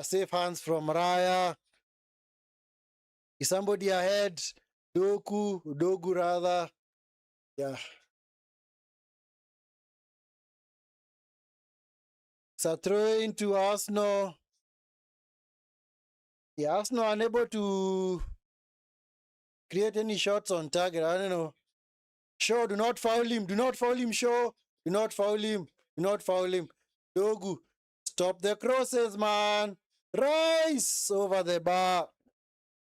A: Safe hands from Raya. Is somebody ahead? Dogu rather. Yeah. So throw into Arsenal. Yeah, Arsenal unable to create any shots on target. I don't know. Shaw, do not foul him. Do not foul him, Shaw. Do not foul him. Do not foul him. Dogu, stop the crosses, man. Rice over the bar. I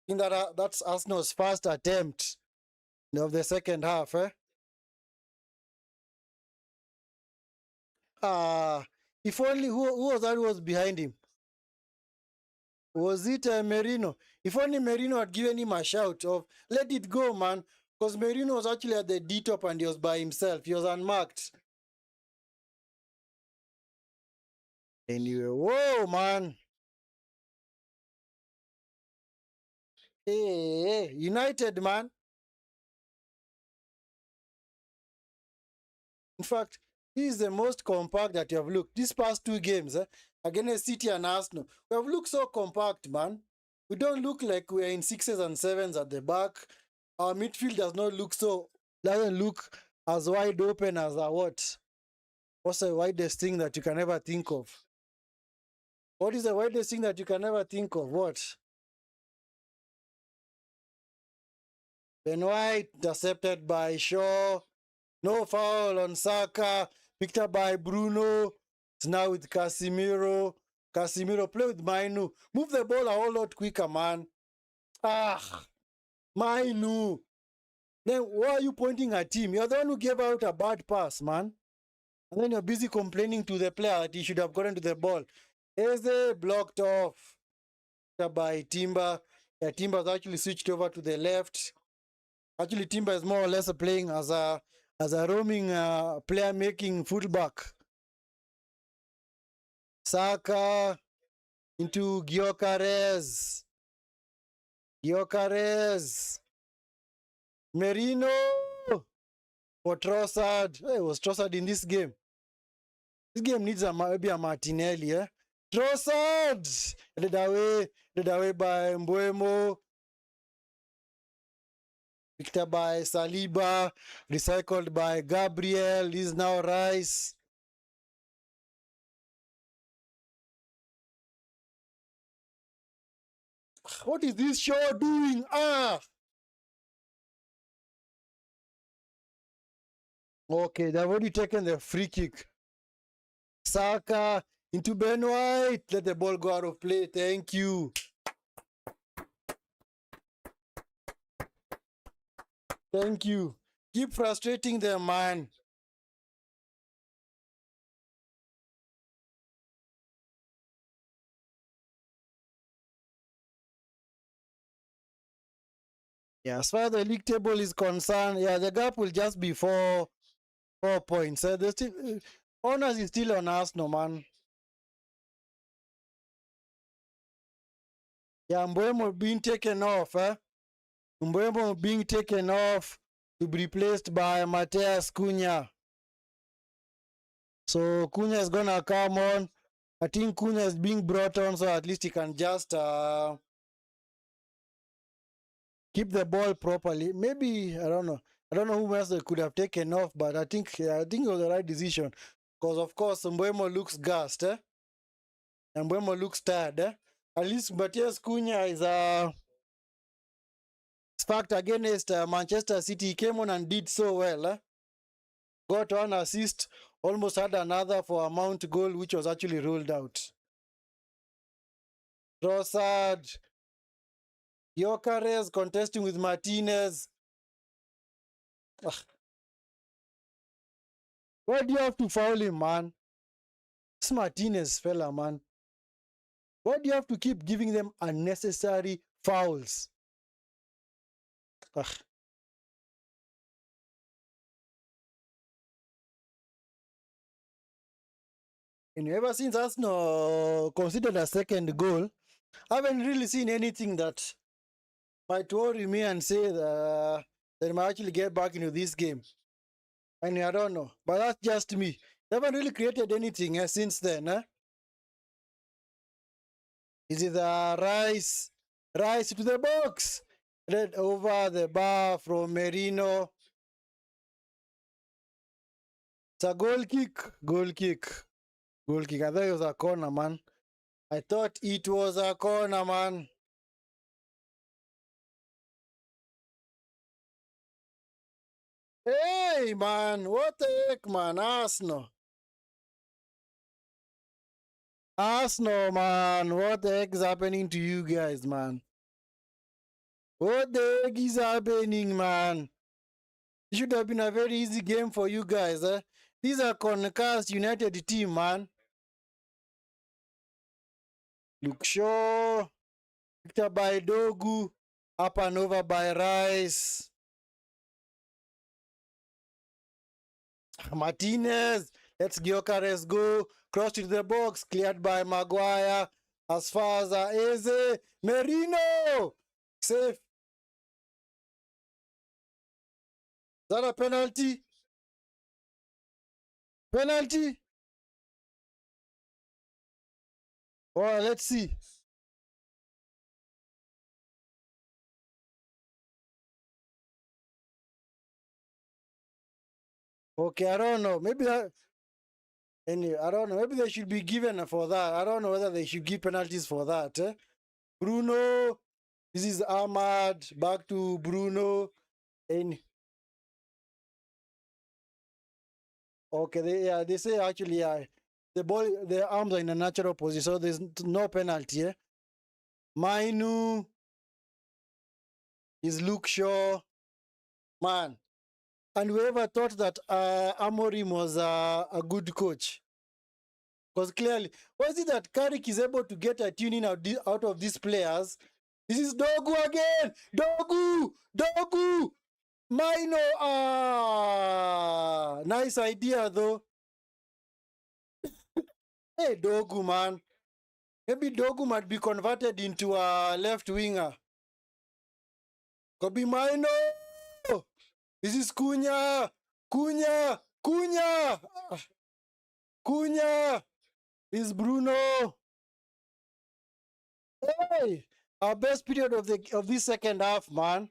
A: think that's Arsenal's first attempt of the second half, eh? If only who was that who was behind him? Was it Merino? If only Merino had given him a shout of let it go, man. Because Merino was actually at the D top and he was by himself. He was unmarked. Anyway, whoa, man. Hey, United, man. In fact, this is the most compact that you have looked. These past two games, against City and Arsenal, we have looked so compact, man. We don't look like we're in 6s and 7s at the back. Our midfield doesn't look as wide open as what? What's the widest thing that you can ever think of? What is the widest thing that you can ever think of? What? Ben White, intercepted by Shaw. No foul on Saka. Picked up by Bruno. It's now with Casemiro. Casemiro, play with Mainu. Move the ball a whole lot quicker, man. Mainu. Then why are you pointing at him? You're the one who gave out a bad pass, man. And then you're busy complaining to the player that he should have gotten to the ball. Eze blocked off by Timber. Yeah, Timber's actually switched over to the left. Actually, Timber is more or less playing as a roaming player making fullback. Saka into Gyökeres. Merino for Trossard. Hey, was Trossard in this game? This game needs maybe a Martinelli, eh? Trossard! Led away by Mbeumo. Picked up by Saliba. Recycled by Gabriel. This is now Rice. What is this show doing? Okay, they've already taken the free kick. Saka into Ben White. Let the ball go out of play. Thank you. Thank you. Keep frustrating them, man. Yeah, as far as the league table is concerned, yeah, the gap will just be 4 points. Honors is still on us, no man. Yeah, Mbeumo being taken off, Mbeumo being taken off to be replaced by Mateus Cunha. So Cunha is gonna come on. I think Cunha is being brought on so at least he can just keep the ball properly. Maybe I don't know who else they could have taken off, but I think it was the right decision. Because of course Mbeumo looks gassed, and Mbeumo looks tired, At least Mateus Cunha is fact against Manchester City. He came on and did so well. Got one assist, almost had another for a Mount goal, which was actually ruled out. Trossard, Gyökeres contesting with Martinez. Why do you have to foul him, man? It's Martinez, fella, man. Why do you have to keep giving them unnecessary fouls? And ever since Arsenal considered a second goal, I haven't really seen anything that might worry me and say that they might actually get back into this game. And I don't know, but that's just me. They haven't really created anything since then. Is it the Rice to the box? Red over the bar from Merino. It's a goal kick. I thought it was a corner, man. I thought it was a corner, man. Hey! Hey, man. What the heck, man? Arsenal. Arsenal, man. What the heck is happening to you guys, man? What the heck is happening, man? It should have been a very easy game for you guys, eh? These are Concast United team, man. Luke Shaw, Victor by Dogu, up and over by Rice. Martinez, let's Gyökeres go. Cross to the box, cleared by Maguire. As far as Eze, Merino, safe. Is that a penalty? Penalty? Oh, let's see. Okay, I don't know. Maybe that. Anyway, I don't know. Maybe they should be given for that. I don't know whether they should give penalties for that. Eh? Bruno, this is Ahmad. Back to Bruno. And okay, they say actually the ball, the arms are in a natural position, so there's no penalty. Eh? Mainu is Luke Shaw, man. And whoever thought that Amorim was a good coach? Because clearly, was it that Carrick is able to get a tuning out of these players? This is Dogu again! Dogu! Dogu! Maino! Ah! Nice idea, though. Hey, Dogu, man. Maybe Dogu might be converted into a left winger. Could be Maino! This is Cunha! Cunha! Cunha! Cunha! This is Bruno! Hey! Our best period of this second half, man.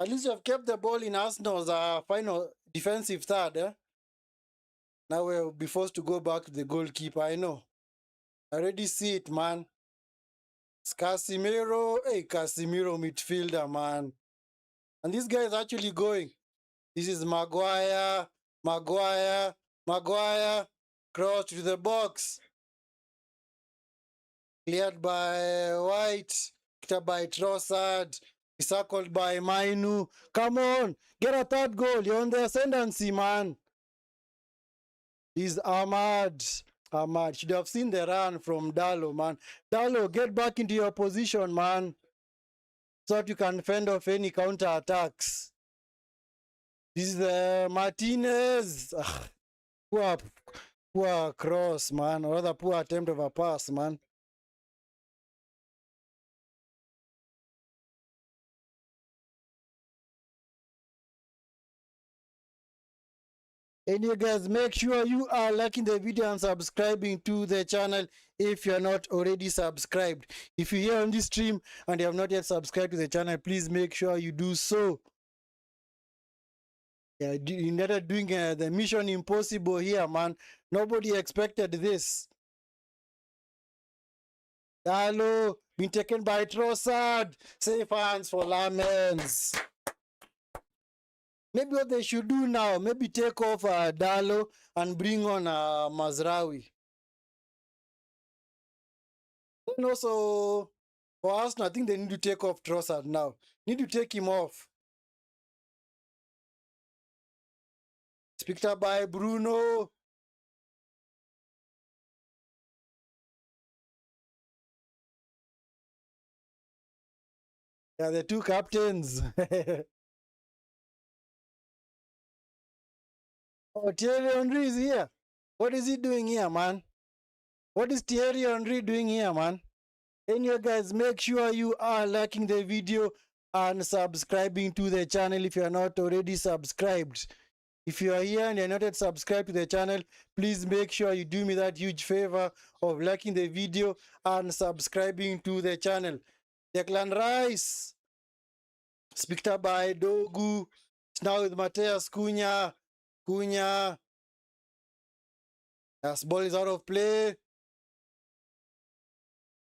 A: At least you have kept the ball in Arsenal's final defensive third. Eh? Now we'll be forced to go back to the goalkeeper. I know. I already see it, man. It's Casemiro. Hey, Casemiro midfielder, man. And this guy is actually going. This is Maguire. Maguire. Maguire. Cross to the box. Cleared by White. Cleared by Trossard. Circled by Mainu. Come on. Get a third goal. You're on the ascendancy, man. He's Ahmad. Ahmad. Should have seen the run from Dalo, man. Dalo, get back into your position, man. So that you can fend off any counter attacks. This is Martinez. Poor cross, man. Or rather, poor attempt of a pass, man. And you guys, make sure you are liking the video and subscribing to the channel if you're not already subscribed. If you're here on this stream and you have not yet subscribed to the channel, please make sure you do so. Yeah, United doing the mission impossible here, man. Nobody expected this. Dalo, been taken by Trossard. Safe hands for Lamens. Maybe what they should do now, maybe take off Dalo and bring on Mazraoui. And also, for Arsenal, I think they need to take off Trossard now. Need to take him off. It's picked up by Bruno. Yeah, the two captains. Oh, Thierry Henry is here. What is he doing here, man? What is Thierry Henry doing here, man? Anyway, guys, make sure you are liking the video and subscribing to the channel if you are not already subscribed. If you are here and you're not yet subscribed to the channel, please make sure you do me that huge favor of liking the video and subscribing to the channel. Declan Rice, picked up by Dogu. It's now with Mateus Cunha. Cunha. As ball is out of play.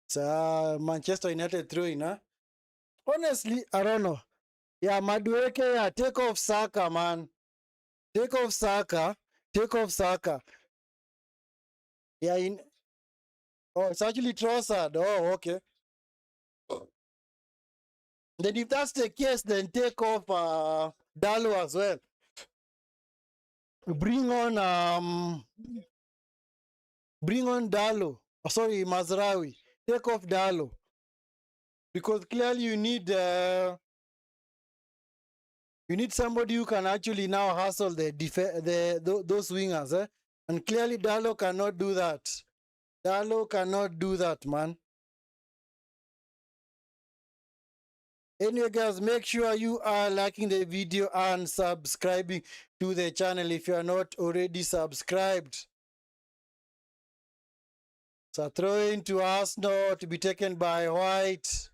A: It's Manchester United throwing, huh? Honestly, I don't know. Yeah, Madueke, yeah, take off Saka, man. Take off Saka. Take off Saka. Yeah, oh, it's actually Trossard. Oh, okay. Then if that's the case, then take off Dalo as well. Bring on Dalo. Oh, sorry, Mazraoui. Take off Dalo. Because clearly you need somebody who can actually now hustle those wingers, eh? And clearly Dalo cannot do that. Dalo cannot do that, man. Anyway, guys, make sure you are liking the video and subscribing to the channel if you are not already subscribed. So throw into Arsenal to be taken by White.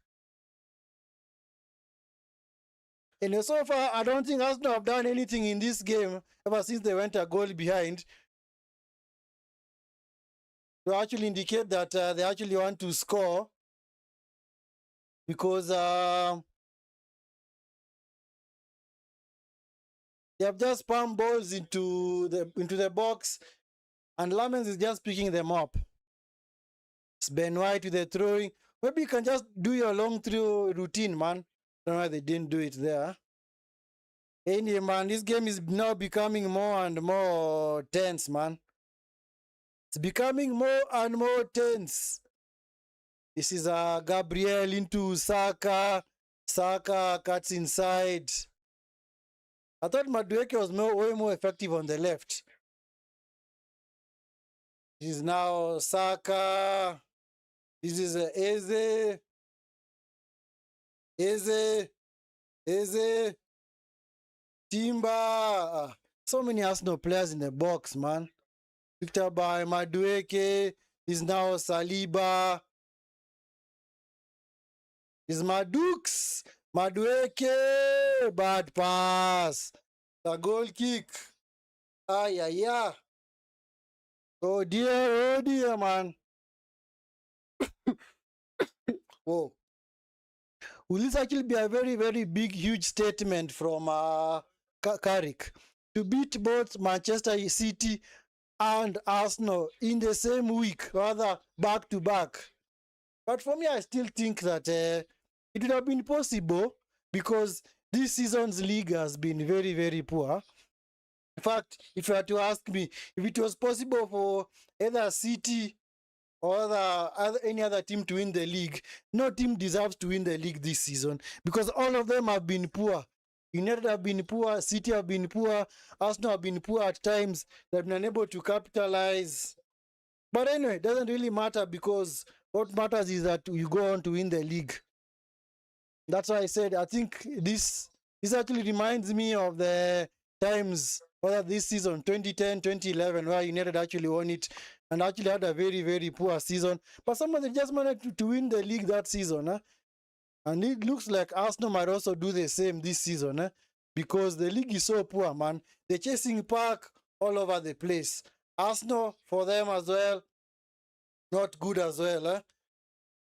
A: And so far, I don't think Arsenal have done anything in this game ever since they went a goal behind to actually indicate that they actually want to score, because they have just pumped balls into the box, and Lamens is just picking them up. It's Ben White with the throwing. Maybe you can just do your long throw routine, man. I don't know why they didn't do it there. Anyway, man, this game is now becoming more and more tense, man. It's becoming more and more tense. This is Gabriel into Saka. Saka cuts inside. I thought Madueke was way more effective on the left. This is now Saka. This is Eze. Timba. So many Arsenal players in the box, man. Victor by Madueke. Is now Saliba. Is Madux. Madueke. Bad pass. The goal kick. Yeah. Oh dear, man. Whoa. Will this actually be a very, very big, huge statement from Carrick to beat both Manchester City and Arsenal in the same week, rather back to back? But for me, I still think that it would have been possible, because this season's league has been very, very poor. In fact, if you were to ask me, if it was possible for either City or any other team to win the league, no team deserves to win the league this season, because all of them have been poor. United have been poor, City have been poor, Arsenal have been poor at times. They've been unable to capitalize. But anyway, it doesn't really matter, because what matters is that you go on to win the league. That's why I said I think this actually reminds me of the times, whether this season 2010, 2011, where United actually won it and actually had a very, very poor season. But somehow they just managed to win the league that season. Eh? And it looks like Arsenal might also do the same this season, eh? Because the league is so poor, man. They're chasing Park all over the place. Arsenal, for them as well, not good as well. Eh?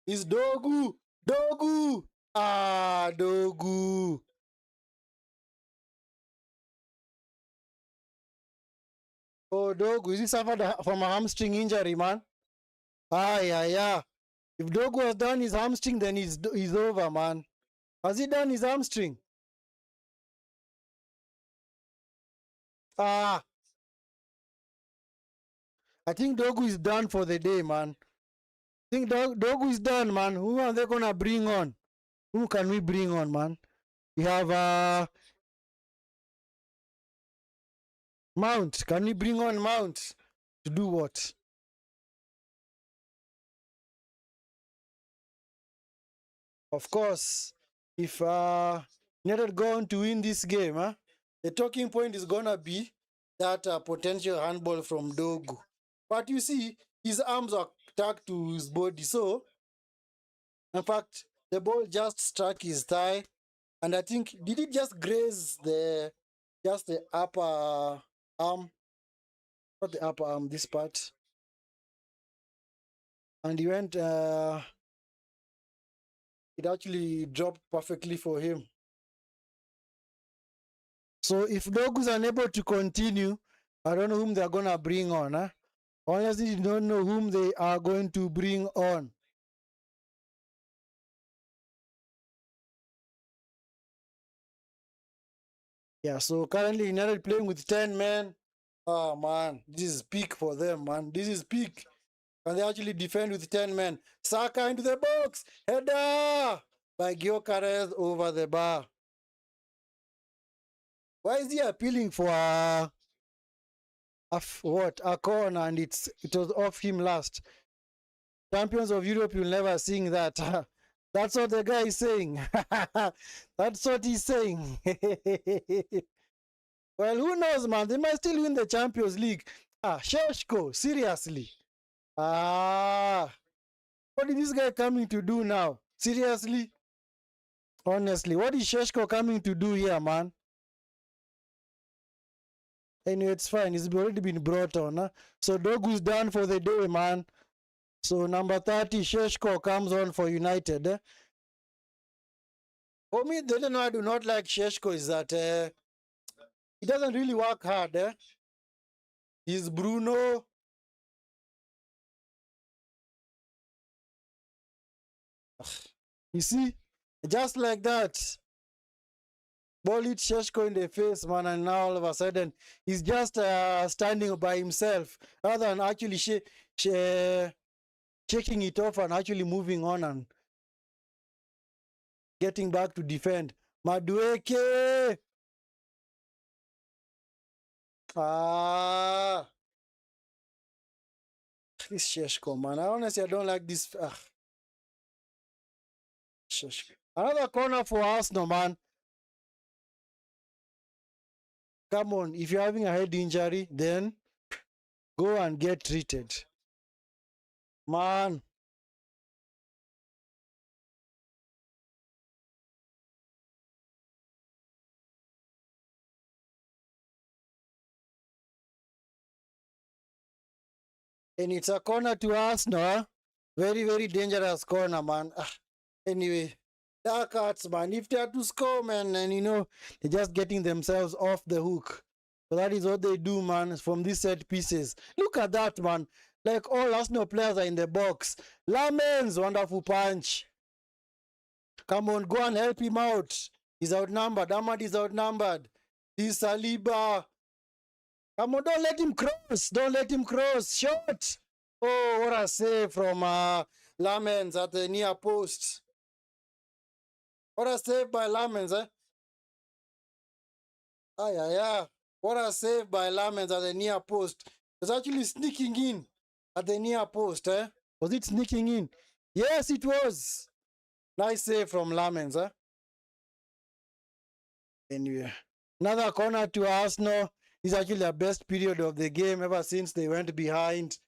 A: It's Dogu. Dogu. Oh, Dogu, is he suffered from a hamstring injury, man? Yeah. If Dogu has done his hamstring, then he's over, man. Has he done his hamstring? I think Dogu is done for the day, man. I think Dogu is done, man. Who are they gonna bring on? Who can we bring on, man? We have Mount. Can we bring on Mount to do what? Of course, if United go on to win this game, the talking point is gonna be that potential handball from Dogu. But you see, his arms are tagged to his body, so in fact, the ball just struck his thigh, and I think, did it just graze the upper arm? Not the upper arm, this part. And he went, it actually dropped perfectly for him. So if Dogu is unable to continue, I don't know whom they're going to bring on. Huh? Honestly, don't know whom they are going to bring on. Yeah, so currently United playing with 10 men. Oh, man. This is peak for them, man. This is peak. And they actually defend with 10 men. Saka into the box. Header by Gyökeres over the bar. Why is he appealing for a corner, and it was off him last? Champions of Europe, you'll never sing that. That's what the guy is saying. That's what he's saying. Well, who knows, man? They might still win the Champions League. Sheshko, seriously. What is this guy coming to do now? Seriously? Honestly, what is Sheshko coming to do here, man? Anyway, it's fine. It's already been brought on. Huh? So Dogu's done for the day, man. So number 30, Sheshko comes on for United. Eh? For me, the reason I do not like Sheshko is that he doesn't really work hard. Eh? He's Bruno. You see? Just like that. Ball hit Sheshko in the face, man, and now all of a sudden he's just standing by himself rather than actually shaking it off and actually moving on and getting back to defend. Madueke! This Sheshko, man. Honestly, I don't like this. Sheshko. Another corner for Arsenal, man. Come on, if you're having a head injury, then go and get treated. Man. And it's a corner to Arsenal. Very, very dangerous corner, man. Anyway, dark arts, man. If they are to score, man, and you know, they're just getting themselves off the hook. So that is what they do, man, from these set pieces. Look at that, man. Like all Arsenal players are in the box. Lamens, wonderful punch. Come on, go and help him out. He's outnumbered. Ahmad is outnumbered. He's Saliba. Come on, don't let him cross. Don't let him cross. Shot. Oh, what a save from Lamens at the near post. What a save by Lamens, eh? What a save by Lamens at the near post. It was actually sneaking in at the near post, eh? Was it sneaking in? Yes, it was. Nice save from Lamens, eh? Anyway, another corner to Arsenal. This is actually the best period of the game ever since they went behind.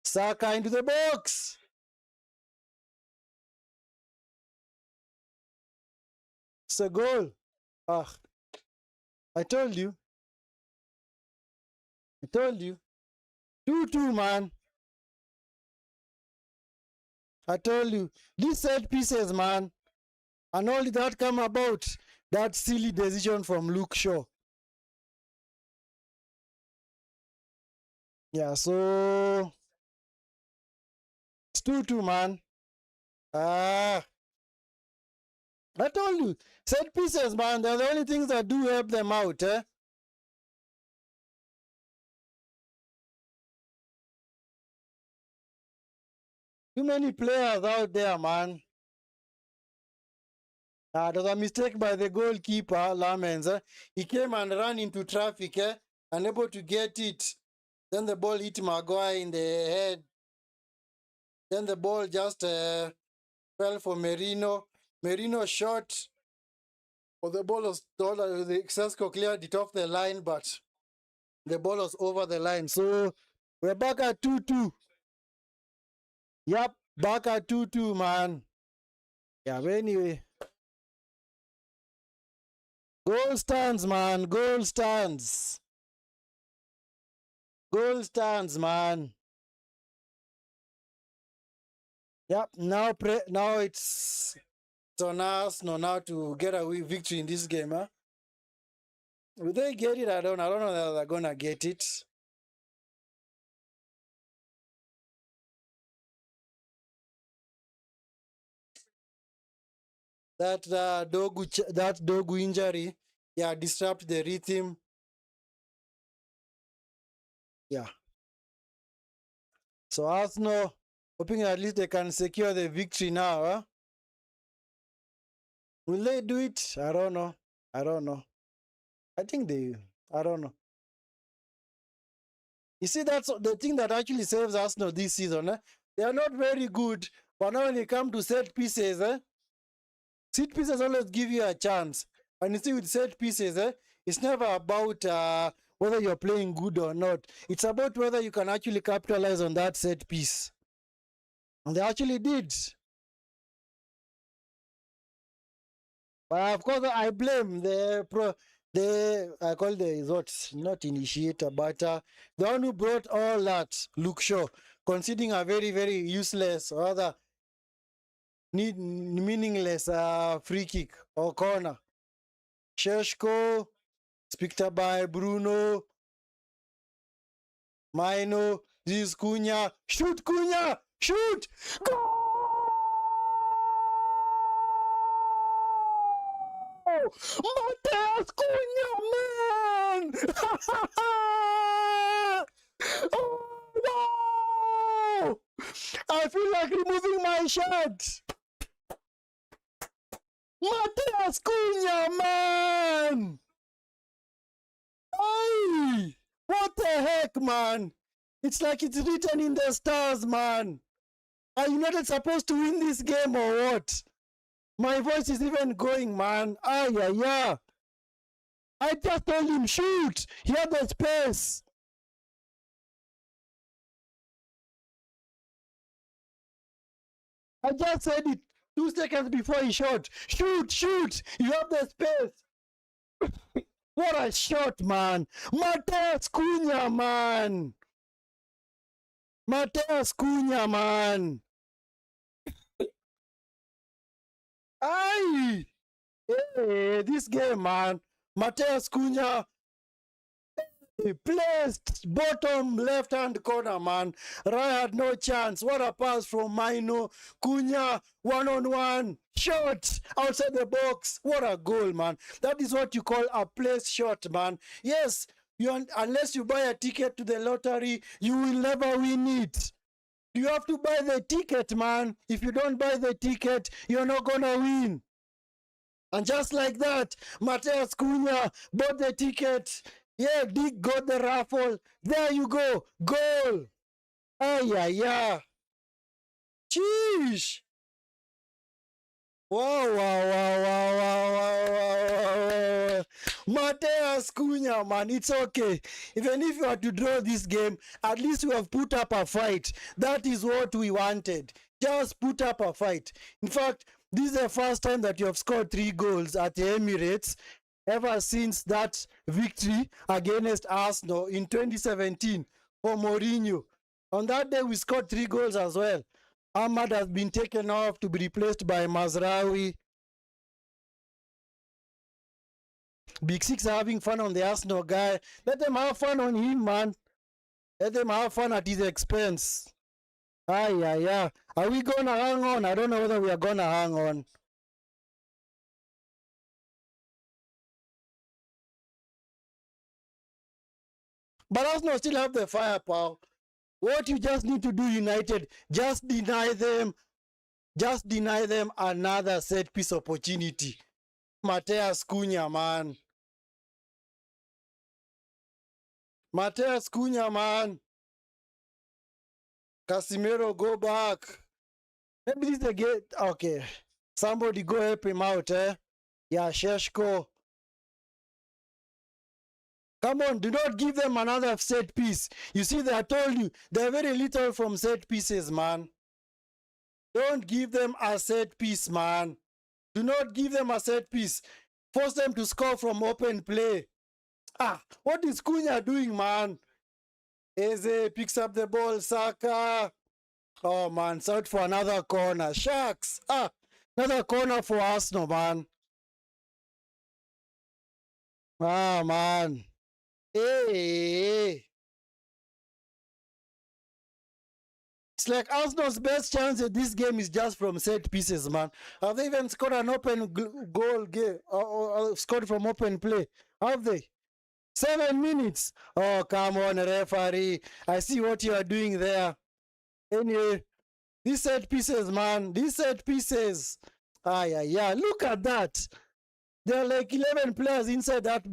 A: Saka into the box. It's a goal. I told you. I told you. 2-2, man. I told you. These set pieces, man. And all that come about that silly decision from Luke Shaw. Yeah, so it's 2-2, man. I told you. Set pieces, man. They're the only things that do help them out, eh? Too many players out there, man. There was a mistake by the goalkeeper, Lamens. Eh? He came and ran into traffic, unable to get it. Then the ball hit Maguire in the head. Then the ball just fell for Merino. Merino shot. Well, the ball was the Xesco cleared it off the line, but the ball was over the line. So we're back at 2-2. Yep, back at 2-2, man. Yeah, but anyway. Goal stands, man. Goal stands. Goal stands, man. Yep. Now it's on Arsenal now to get a victory in this game, huh? Will they get it? I don't know whether they're gonna get it. That Dogu injury, yeah, disrupt the rhythm. Yeah. So Arsenal hoping at least they can secure the victory now, huh? Will they do it? I don't know. I think they. I don't know. You see, that's the thing that actually saves Arsenal this season. Eh? They are not very good, but now when they come to set pieces, set pieces always give you a chance. And you see, with set pieces, it's never about whether you're playing good or not. It's about whether you can actually capitalize on that set piece. And they actually did. But of course, I blame I call the what, not initiator, but the one who brought all that, Luke Shaw, conceding a very, very useless, or rather meaningless free kick or corner. Sheshko, picked by Bruno, Maino, this is Cunha, shoot Cunha, shoot, go! Mateus Cunha, man! Oh no! I feel like removing my shirt. Mateus Cunha, man! Hey! What the heck, man? It's like it's written in the stars, man. Are United supposed to win this game or what? My voice is even going, man. Yeah. I just told him, shoot. He had the space. I just said it 2 seconds before he shot. Shoot. You have the space. What a shot, man. Mateus Cunha, man. Mateus Cunha, man. Aye. Hey, this game, man. Mateus Cunha placed bottom left-hand corner, man. Rai had no chance. What a pass from Maino. Cunha, one-on-one. Shot outside the box. What a goal, man. That is what you call a place shot, man. Yes, unless you buy a ticket to the lottery, you will never win it. You have to buy the ticket, man. If you don't buy the ticket, you're not gonna win. And just like that, Mateus Cunha bought the ticket. Yeah, Dick got the raffle. There you go. Goal. Yeah. Sheesh. Wow. Mateus Cunha, man, it's okay. Even if you are to draw this game, at least we have put up a fight. That is what we wanted. Just put up a fight. In fact, this is the first time that you have scored 3 goals at the Emirates ever since that victory against Arsenal in 2017 for Mourinho. On that day, we scored 3 goals as well. Ahmad has been taken off to be replaced by Mazraoui. Big Six are having fun on the Arsenal guy. Let them have fun on him, man. Let them have fun at his expense. Yeah. Are we going to hang on? I don't know whether we are going to hang on. But Arsenal still have the firepower. What you just need to do, United, just deny them another set piece opportunity. Mateus Cunha, man. Mateus Cunha, man. Casemiro, go back. Maybe this is the gate. Okay. Somebody go help him out, eh? Yeah, Sheshko. Come on, do not give them another set piece. You see, I told you, they're very little from set pieces, man. Don't give them a set piece, man. Do not give them a set piece. Force them to score from open play. What is Cunha doing, man? Eze picks up the ball, Saka. Oh, man, it's out for another corner. Sharks. Another corner for Arsenal, man. Ah, man. Hey. It's like Arsenal's best chance at this game is just from set pieces, man. Have they even scored an open goal game or scored from open play? Have they? 7 minutes. Oh, come on, referee. I see what you are doing there. Anyway, these set pieces, man. These set pieces. Ah, yeah. Look at that. There are like 11 players inside that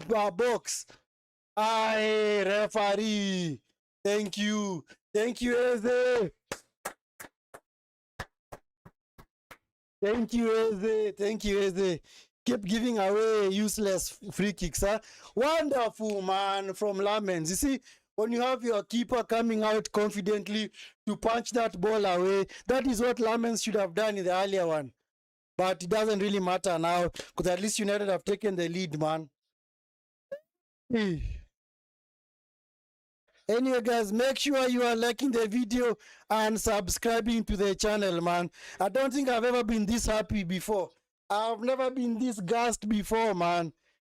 A: box. Aye, referee. Thank you. Thank you, Eze. Thank you, Eze. Thank you, Eze. Keep giving away useless free kicks, huh? Wonderful, man, from Lamens. You see, when you have your keeper coming out confidently to punch that ball away, that is what Lamens should have done in the earlier one. But it doesn't really matter now, because at least United have taken the lead, man. Anyway, guys, make sure you are liking the video and subscribing to the channel, man. I don't think I've ever been this happy before. I've never been this gassed before, man.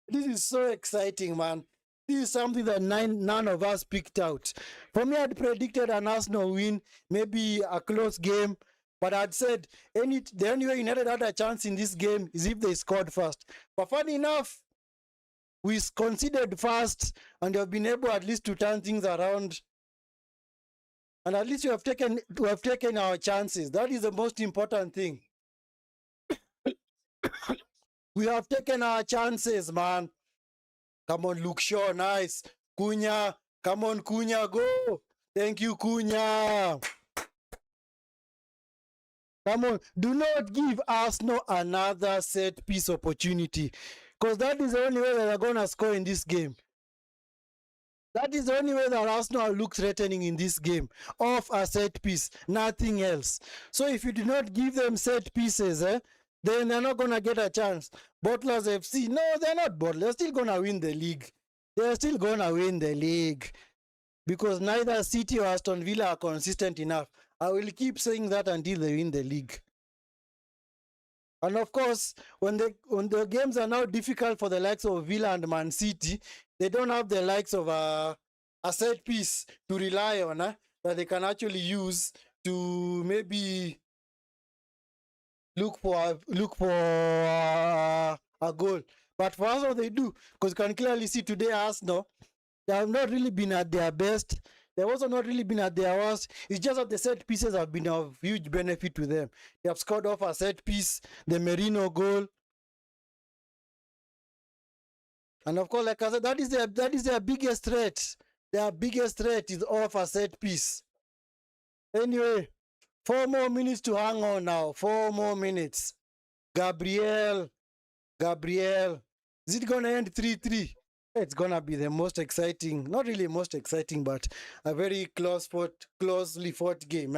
A: This is so exciting, man. This is something that none of us picked out. For me, I'd predicted an Arsenal win, maybe a close game. But I'd said the only way United had a chance in this game is if they scored first. But funny enough, we conceded fast and have been able at least to turn things around. And at least we have taken our chances. That is the most important thing. We have taken our chances, man. Come on, Luke Shaw, nice. Cunha, come on, Cunha, go. Thank you, Cunha. Come on, do not give Arsenal another set piece opportunity, because that is the only way that they're going to score in this game. That is the only way that Arsenal look threatening in this game, off a set piece, nothing else. So if you do not give them set pieces, then they're not going to get a chance. Bottlers FC, no, they're not Bottlers. They're still going to win the league. They're still going to win the league, because neither City or Aston Villa are consistent enough. I will keep saying that until they win the league. And of course, when the games are now difficult for the likes of Villa and Man City, they don't have the likes of a set piece to rely on that they can actually use to maybe look for a goal. But for Arsenal, they do, because you can clearly see today Arsenal, they have not really been at their best. They've also not really been at their worst. It's just that the set pieces have been of huge benefit to them. They have scored off a set piece, the Merino goal. And of course, like I said, that is their biggest threat. Their biggest threat is off a set piece. Anyway, 4 more minutes to hang on now. 4 more minutes. Gabriel. Is it going to end 3-3? It's going to be the most exciting, not really most exciting, but a very closely fought game.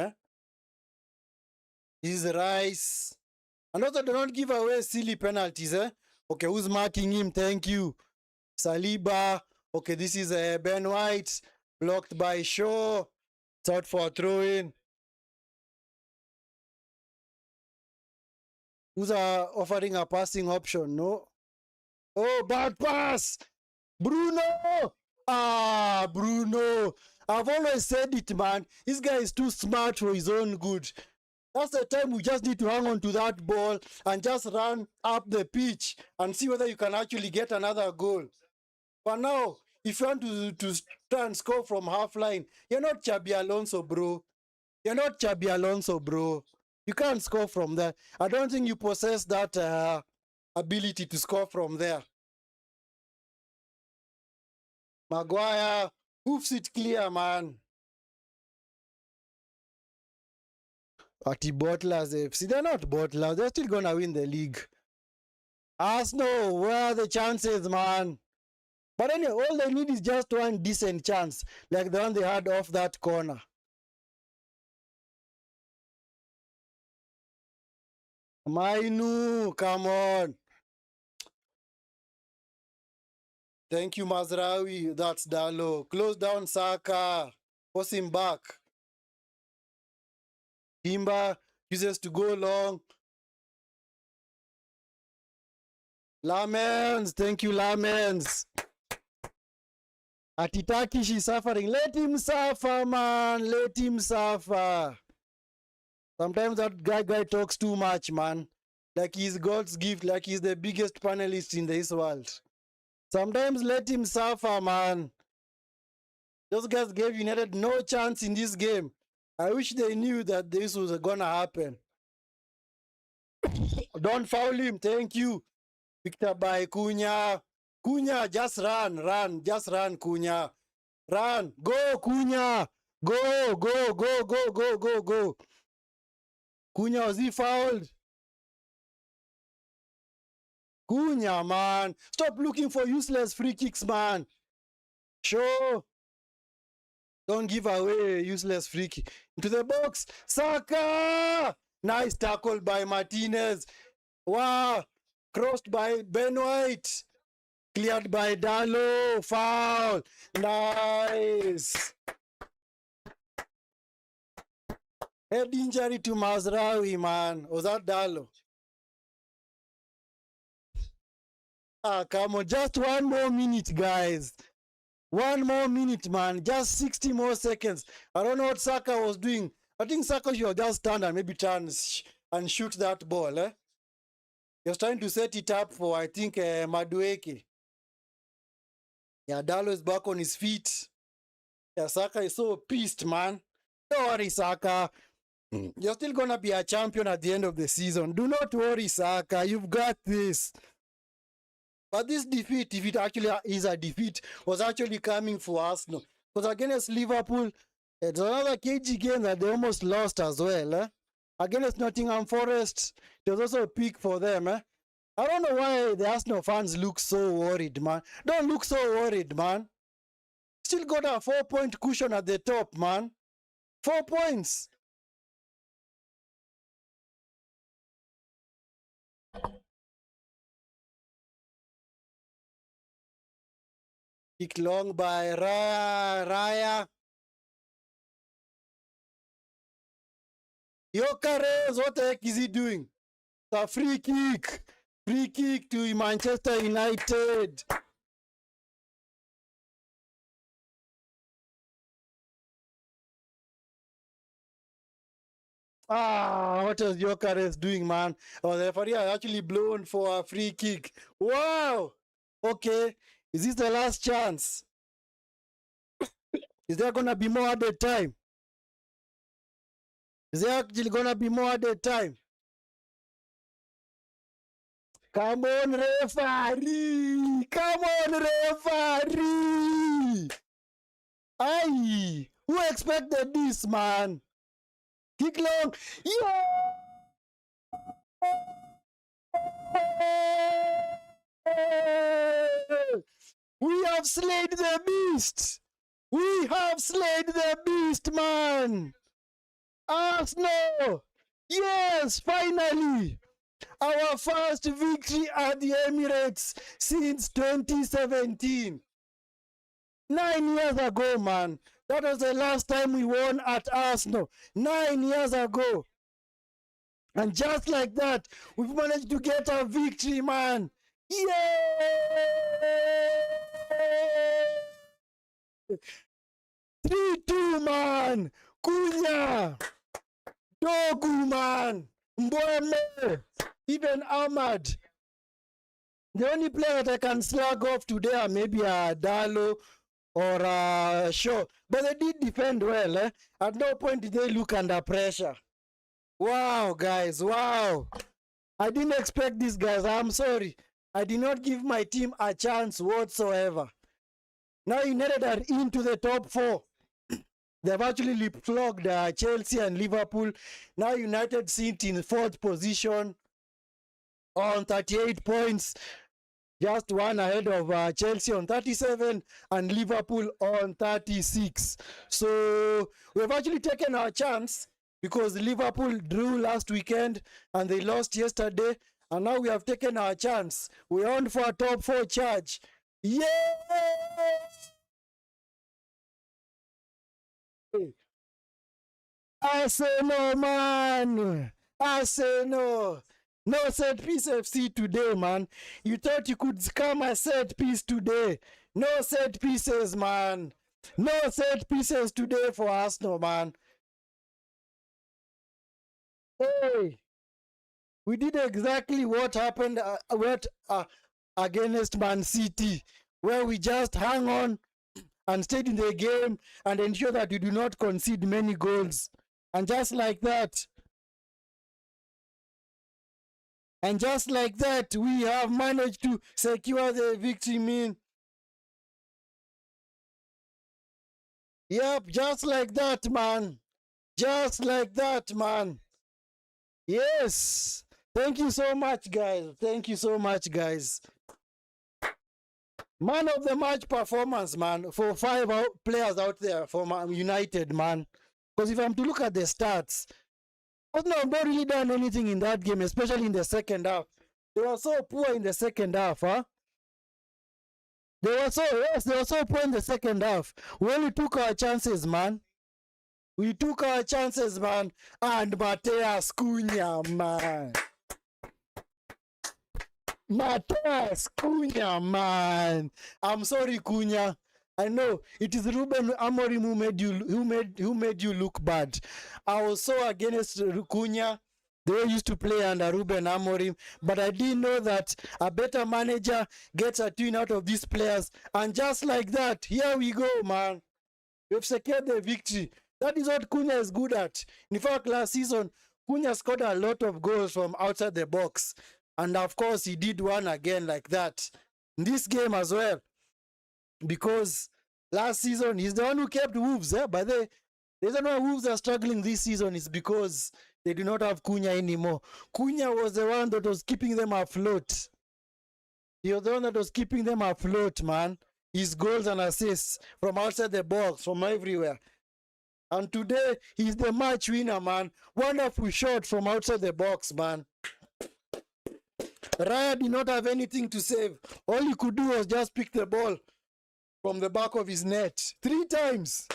A: This is Rice. And also, do not give away silly penalties. Okay, who's marking him? Thank you. Saliba. Okay, this is Ben White. Blocked by Shaw. It's out for a throw-in. Who's offering a passing option? No. Oh, bad pass. Bruno! Ah, Bruno. I've always said it, man. This guy is too smart for his own good. That's the time we just need to hang on to that ball and just run up the pitch and see whether you can actually get another goal. But now, if you want to try and score from half line, you're not Xabi Alonso, bro. You're not Xabi Alonso, bro. You can't score from there. I don't think you possess that ability to score from there. Maguire, hoofs it clear, man. Ati Bottlers FC. They're not Bottlers. They're still going to win the league. Arsenal, where are the chances, man? But anyway, all they need is just one decent chance, like the one they had off that corner. Mainu, come on. Thank you, Mazraoui. That's Dalo. Close down Saka. Force him back. Timber uses to go long. Lamens, thank you, Lamens. Atitaki, she's suffering. Let him suffer, man. Let him suffer. Sometimes that guy talks too much, man. Like he's God's gift, like he's the biggest panelist in this world. Sometimes let him suffer, man. Those guys gave United no chance in this game. I wish they knew that this was gonna happen. Don't foul him, thank you. Victor by Cunha. Cunha, just run, just run, Cunha. Run, go, Cunha. Go, go, go, go, go, go, go. Cunha, was he fouled? Cunha, man. Stop looking for useless free kicks, man. Sure. Don't give away useless free kick. Into the box. Saka! Nice tackle by Martinez. Wow. Crossed by Ben White. Cleared by Dalo. Foul. Nice. Head injury to Mazraoui, man. Was that Dalo? Ah, come on. Just one more minute, guys. One more minute, man. Just 60 more seconds. I don't know what Saka was doing. I think Saka should have just stand and maybe turn and shoot that ball. He was trying to set it up for, I think, Madueke. Yeah, Dalo is back on his feet. Yeah, Saka is so pissed, man. Don't worry, Saka. You're still going to be a champion at the end of the season. Do not worry, Saka. You've got this. But this defeat, if it actually is a defeat, was actually coming for Arsenal. Because against Liverpool, it's another KG game that they almost lost as well. Against Nottingham Forest, it was also a peak for them. I don't know why the Arsenal fans look so worried, man. Don't look so worried, man. Still got a 4-point cushion at the top, man. 4 points. Kick long by Raya. Yokeres, what the heck is he doing? It's a free kick. Free kick to Manchester United. Ah, what was Yokeres doing, man? Oh, the referee has actually blown for a free kick. Wow. Okay. Is this the last chance? Is there going to be more added time? Is there actually going to be more added time? Come on, referee! Come on, referee! Aye! Who expected this, man? Kick long! Yeah! We have slayed the beast! We have slayed the beast, man! Arsenal! Yes, finally! Our first victory at the Emirates since 2017. 9 years ago, man. That was the last time we won at Arsenal. 9 years ago. And just like that, we've managed to get a victory, man. Yay! 3-2, man. Cunha. Dogu, man. Mbweme. Even Ahmad. The only player that I can slug off today are maybe Dalo or Shaw. But they did defend well. At no point did they look under pressure. Wow, guys. Wow. I didn't expect this, guys. I'm sorry. I did not give my team a chance whatsoever. Now United are into the top 4. They've actually leapfrogged Chelsea and Liverpool. Now United sit in 4th position on 38 points. Just one ahead of Chelsea on 37 and Liverpool on 36. So we've actually taken our chance because Liverpool drew last weekend and they lost yesterday. And now we have taken our chance. We're on for a top 4 charge. Yeah! Arsenal, man! Arsenal! No set piece FC today, man. You thought you could come a set piece today. No set pieces, man. No set pieces today for Arsenal, man. Hey, we did exactly what happened against Man City, where we just hung on and stayed in the game and ensure that we do not concede many goals. And just like that, we have managed to secure the victory, man. Yep, just like that, man. Just like that, man. Yes. Thank you so much, guys. Thank you so much, guys. Man of the match performance, man, for 5 players out there for United, man. Because if I'm to look at the stats, Arsenal have not really done anything in that game, especially in the second half. They were so poor in the second half, huh? They were so poor in the second half. We only took our chances, man. We took our chances, man. And Mateus Cunha, man. Mateus Cunha, man. I'm sorry, Cunha. I know it is Ruben Amorim who made you look bad. I was so against Cunha. They used to play under Ruben Amorim, but I didn't know that a better manager gets a tune out of these players. And just like that, here we go, man. We've secured the victory. That is what Cunha is good at. In fact, last season, Cunha scored a lot of goals from outside the box. And of course, he did one again like that in this game as well. Because last season, he's the one who kept Wolves. But the reason why Wolves are struggling this season is because they do not have Cunha anymore. Cunha was the one that was keeping them afloat. He was the one that was keeping them afloat, man. His goals and assists from outside the box, from everywhere. And today, he's the match winner, man. Wonderful shot from outside the box, man. Raya did not have anything to save. All he could do was just pick the ball from the back of his net 3 times.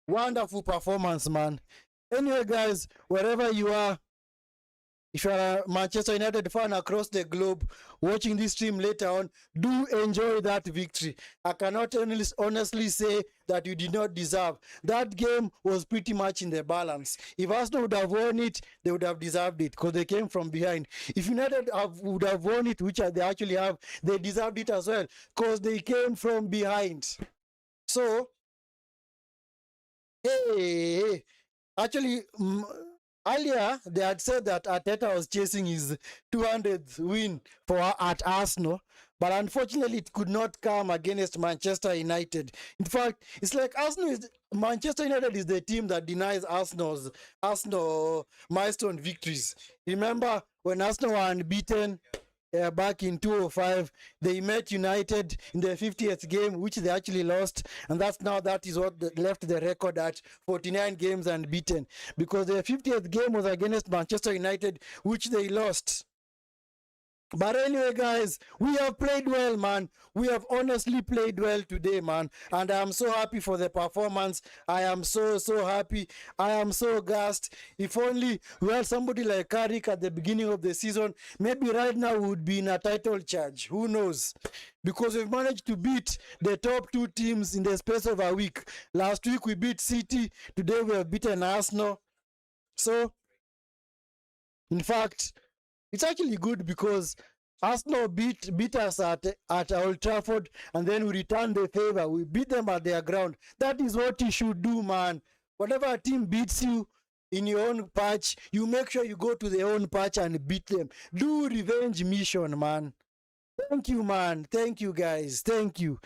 A: Wonderful performance, man. Anyway, guys, wherever you are, if you are a Manchester United fan across the globe watching this stream later on, do enjoy that victory. I cannot honestly say that you did not deserve. That game was pretty much in the balance. If Arsenal would have won it, they would have deserved it because they came from behind. If United would have won it, which they actually have, they deserved it as well because they came from behind. So, hey, actually, earlier, they had said that Arteta was chasing his 200th win at Arsenal, but unfortunately, it could not come against Manchester United. In fact, it's like Manchester United is the team that denies Arsenal milestone victories. Remember when Arsenal were unbeaten back in 2005, they met United in the 50th game, which they actually lost, and that is what left the record at 49 games unbeaten, because the 50th game was against Manchester United, which they lost. But anyway, guys, we have played well, man. We have honestly played well today, man. And I am so happy for the performance. I am so happy. I am so gassed. If only we had somebody like Carrick at the beginning of the season, maybe right now we would be in a title charge. Who knows? Because we've managed to beat the top 2 teams in the space of a week. Last week we beat City. Today we have beaten Arsenal. So, in fact, it's actually good because Arsenal beat us at Old Trafford, and then we return the favor. We beat them at their ground. That is what you should do, man. Whatever a team beats you in your own patch, you make sure you go to their own patch and beat them. Do revenge mission, man. Thank you, man. Thank you, guys. Thank you.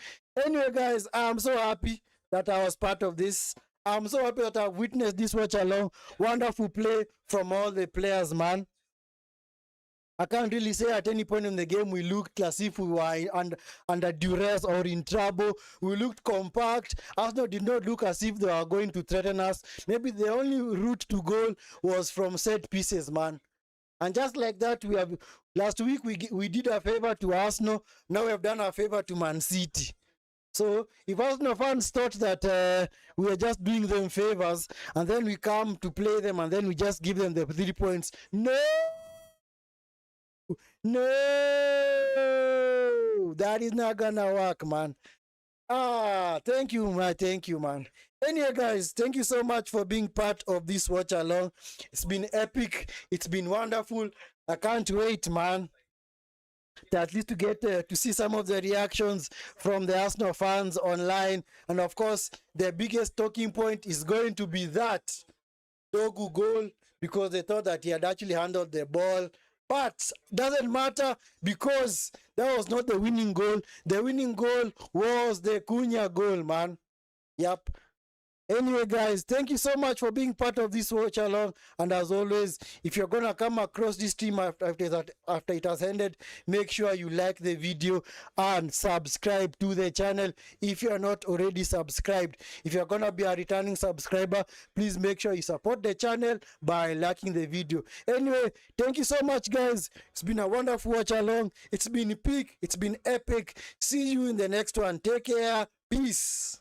A: Anyway, guys, I'm so happy that I was part of this. I'm so happy that I've witnessed this watch along. Wonderful play from all the players, man. I can't really say at any point in the game we looked as if we were under duress or in trouble. We looked compact. Arsenal did not look as if they were going to threaten us. Maybe the only route to goal was from set pieces, man. And just like that, last week we did a favor to Arsenal. Now we have done a favor to Man City. So if Arsenal fans thought that we are just doing them favors and then we come to play them and then we just give them the 3 points, no, that is not gonna work, man. Thank you, man. Thank you, man. Anyway, guys, thank you so much for being part of this watch along. It's been epic. It's been wonderful. I can't wait, man, at least to get to see some of the reactions from the Arsenal fans online. And of course, the biggest talking point is going to be that Dogu goal, because they thought that he had actually handled the ball. But doesn't matter, because that was not the winning goal. The winning goal was the Cunha goal, man. Yep. Anyway, guys, thank you so much for being part of this watch along. And as always, if you're gonna come across this team after it has ended, make sure you like the video and subscribe to the channel if you're not already subscribed. If you're gonna be a returning subscriber, please make sure you support the channel by liking the video. Anyway, thank you so much, guys. It's been a wonderful watch along. It's been peak. It's been epic. See you in the next one. Take care. Peace.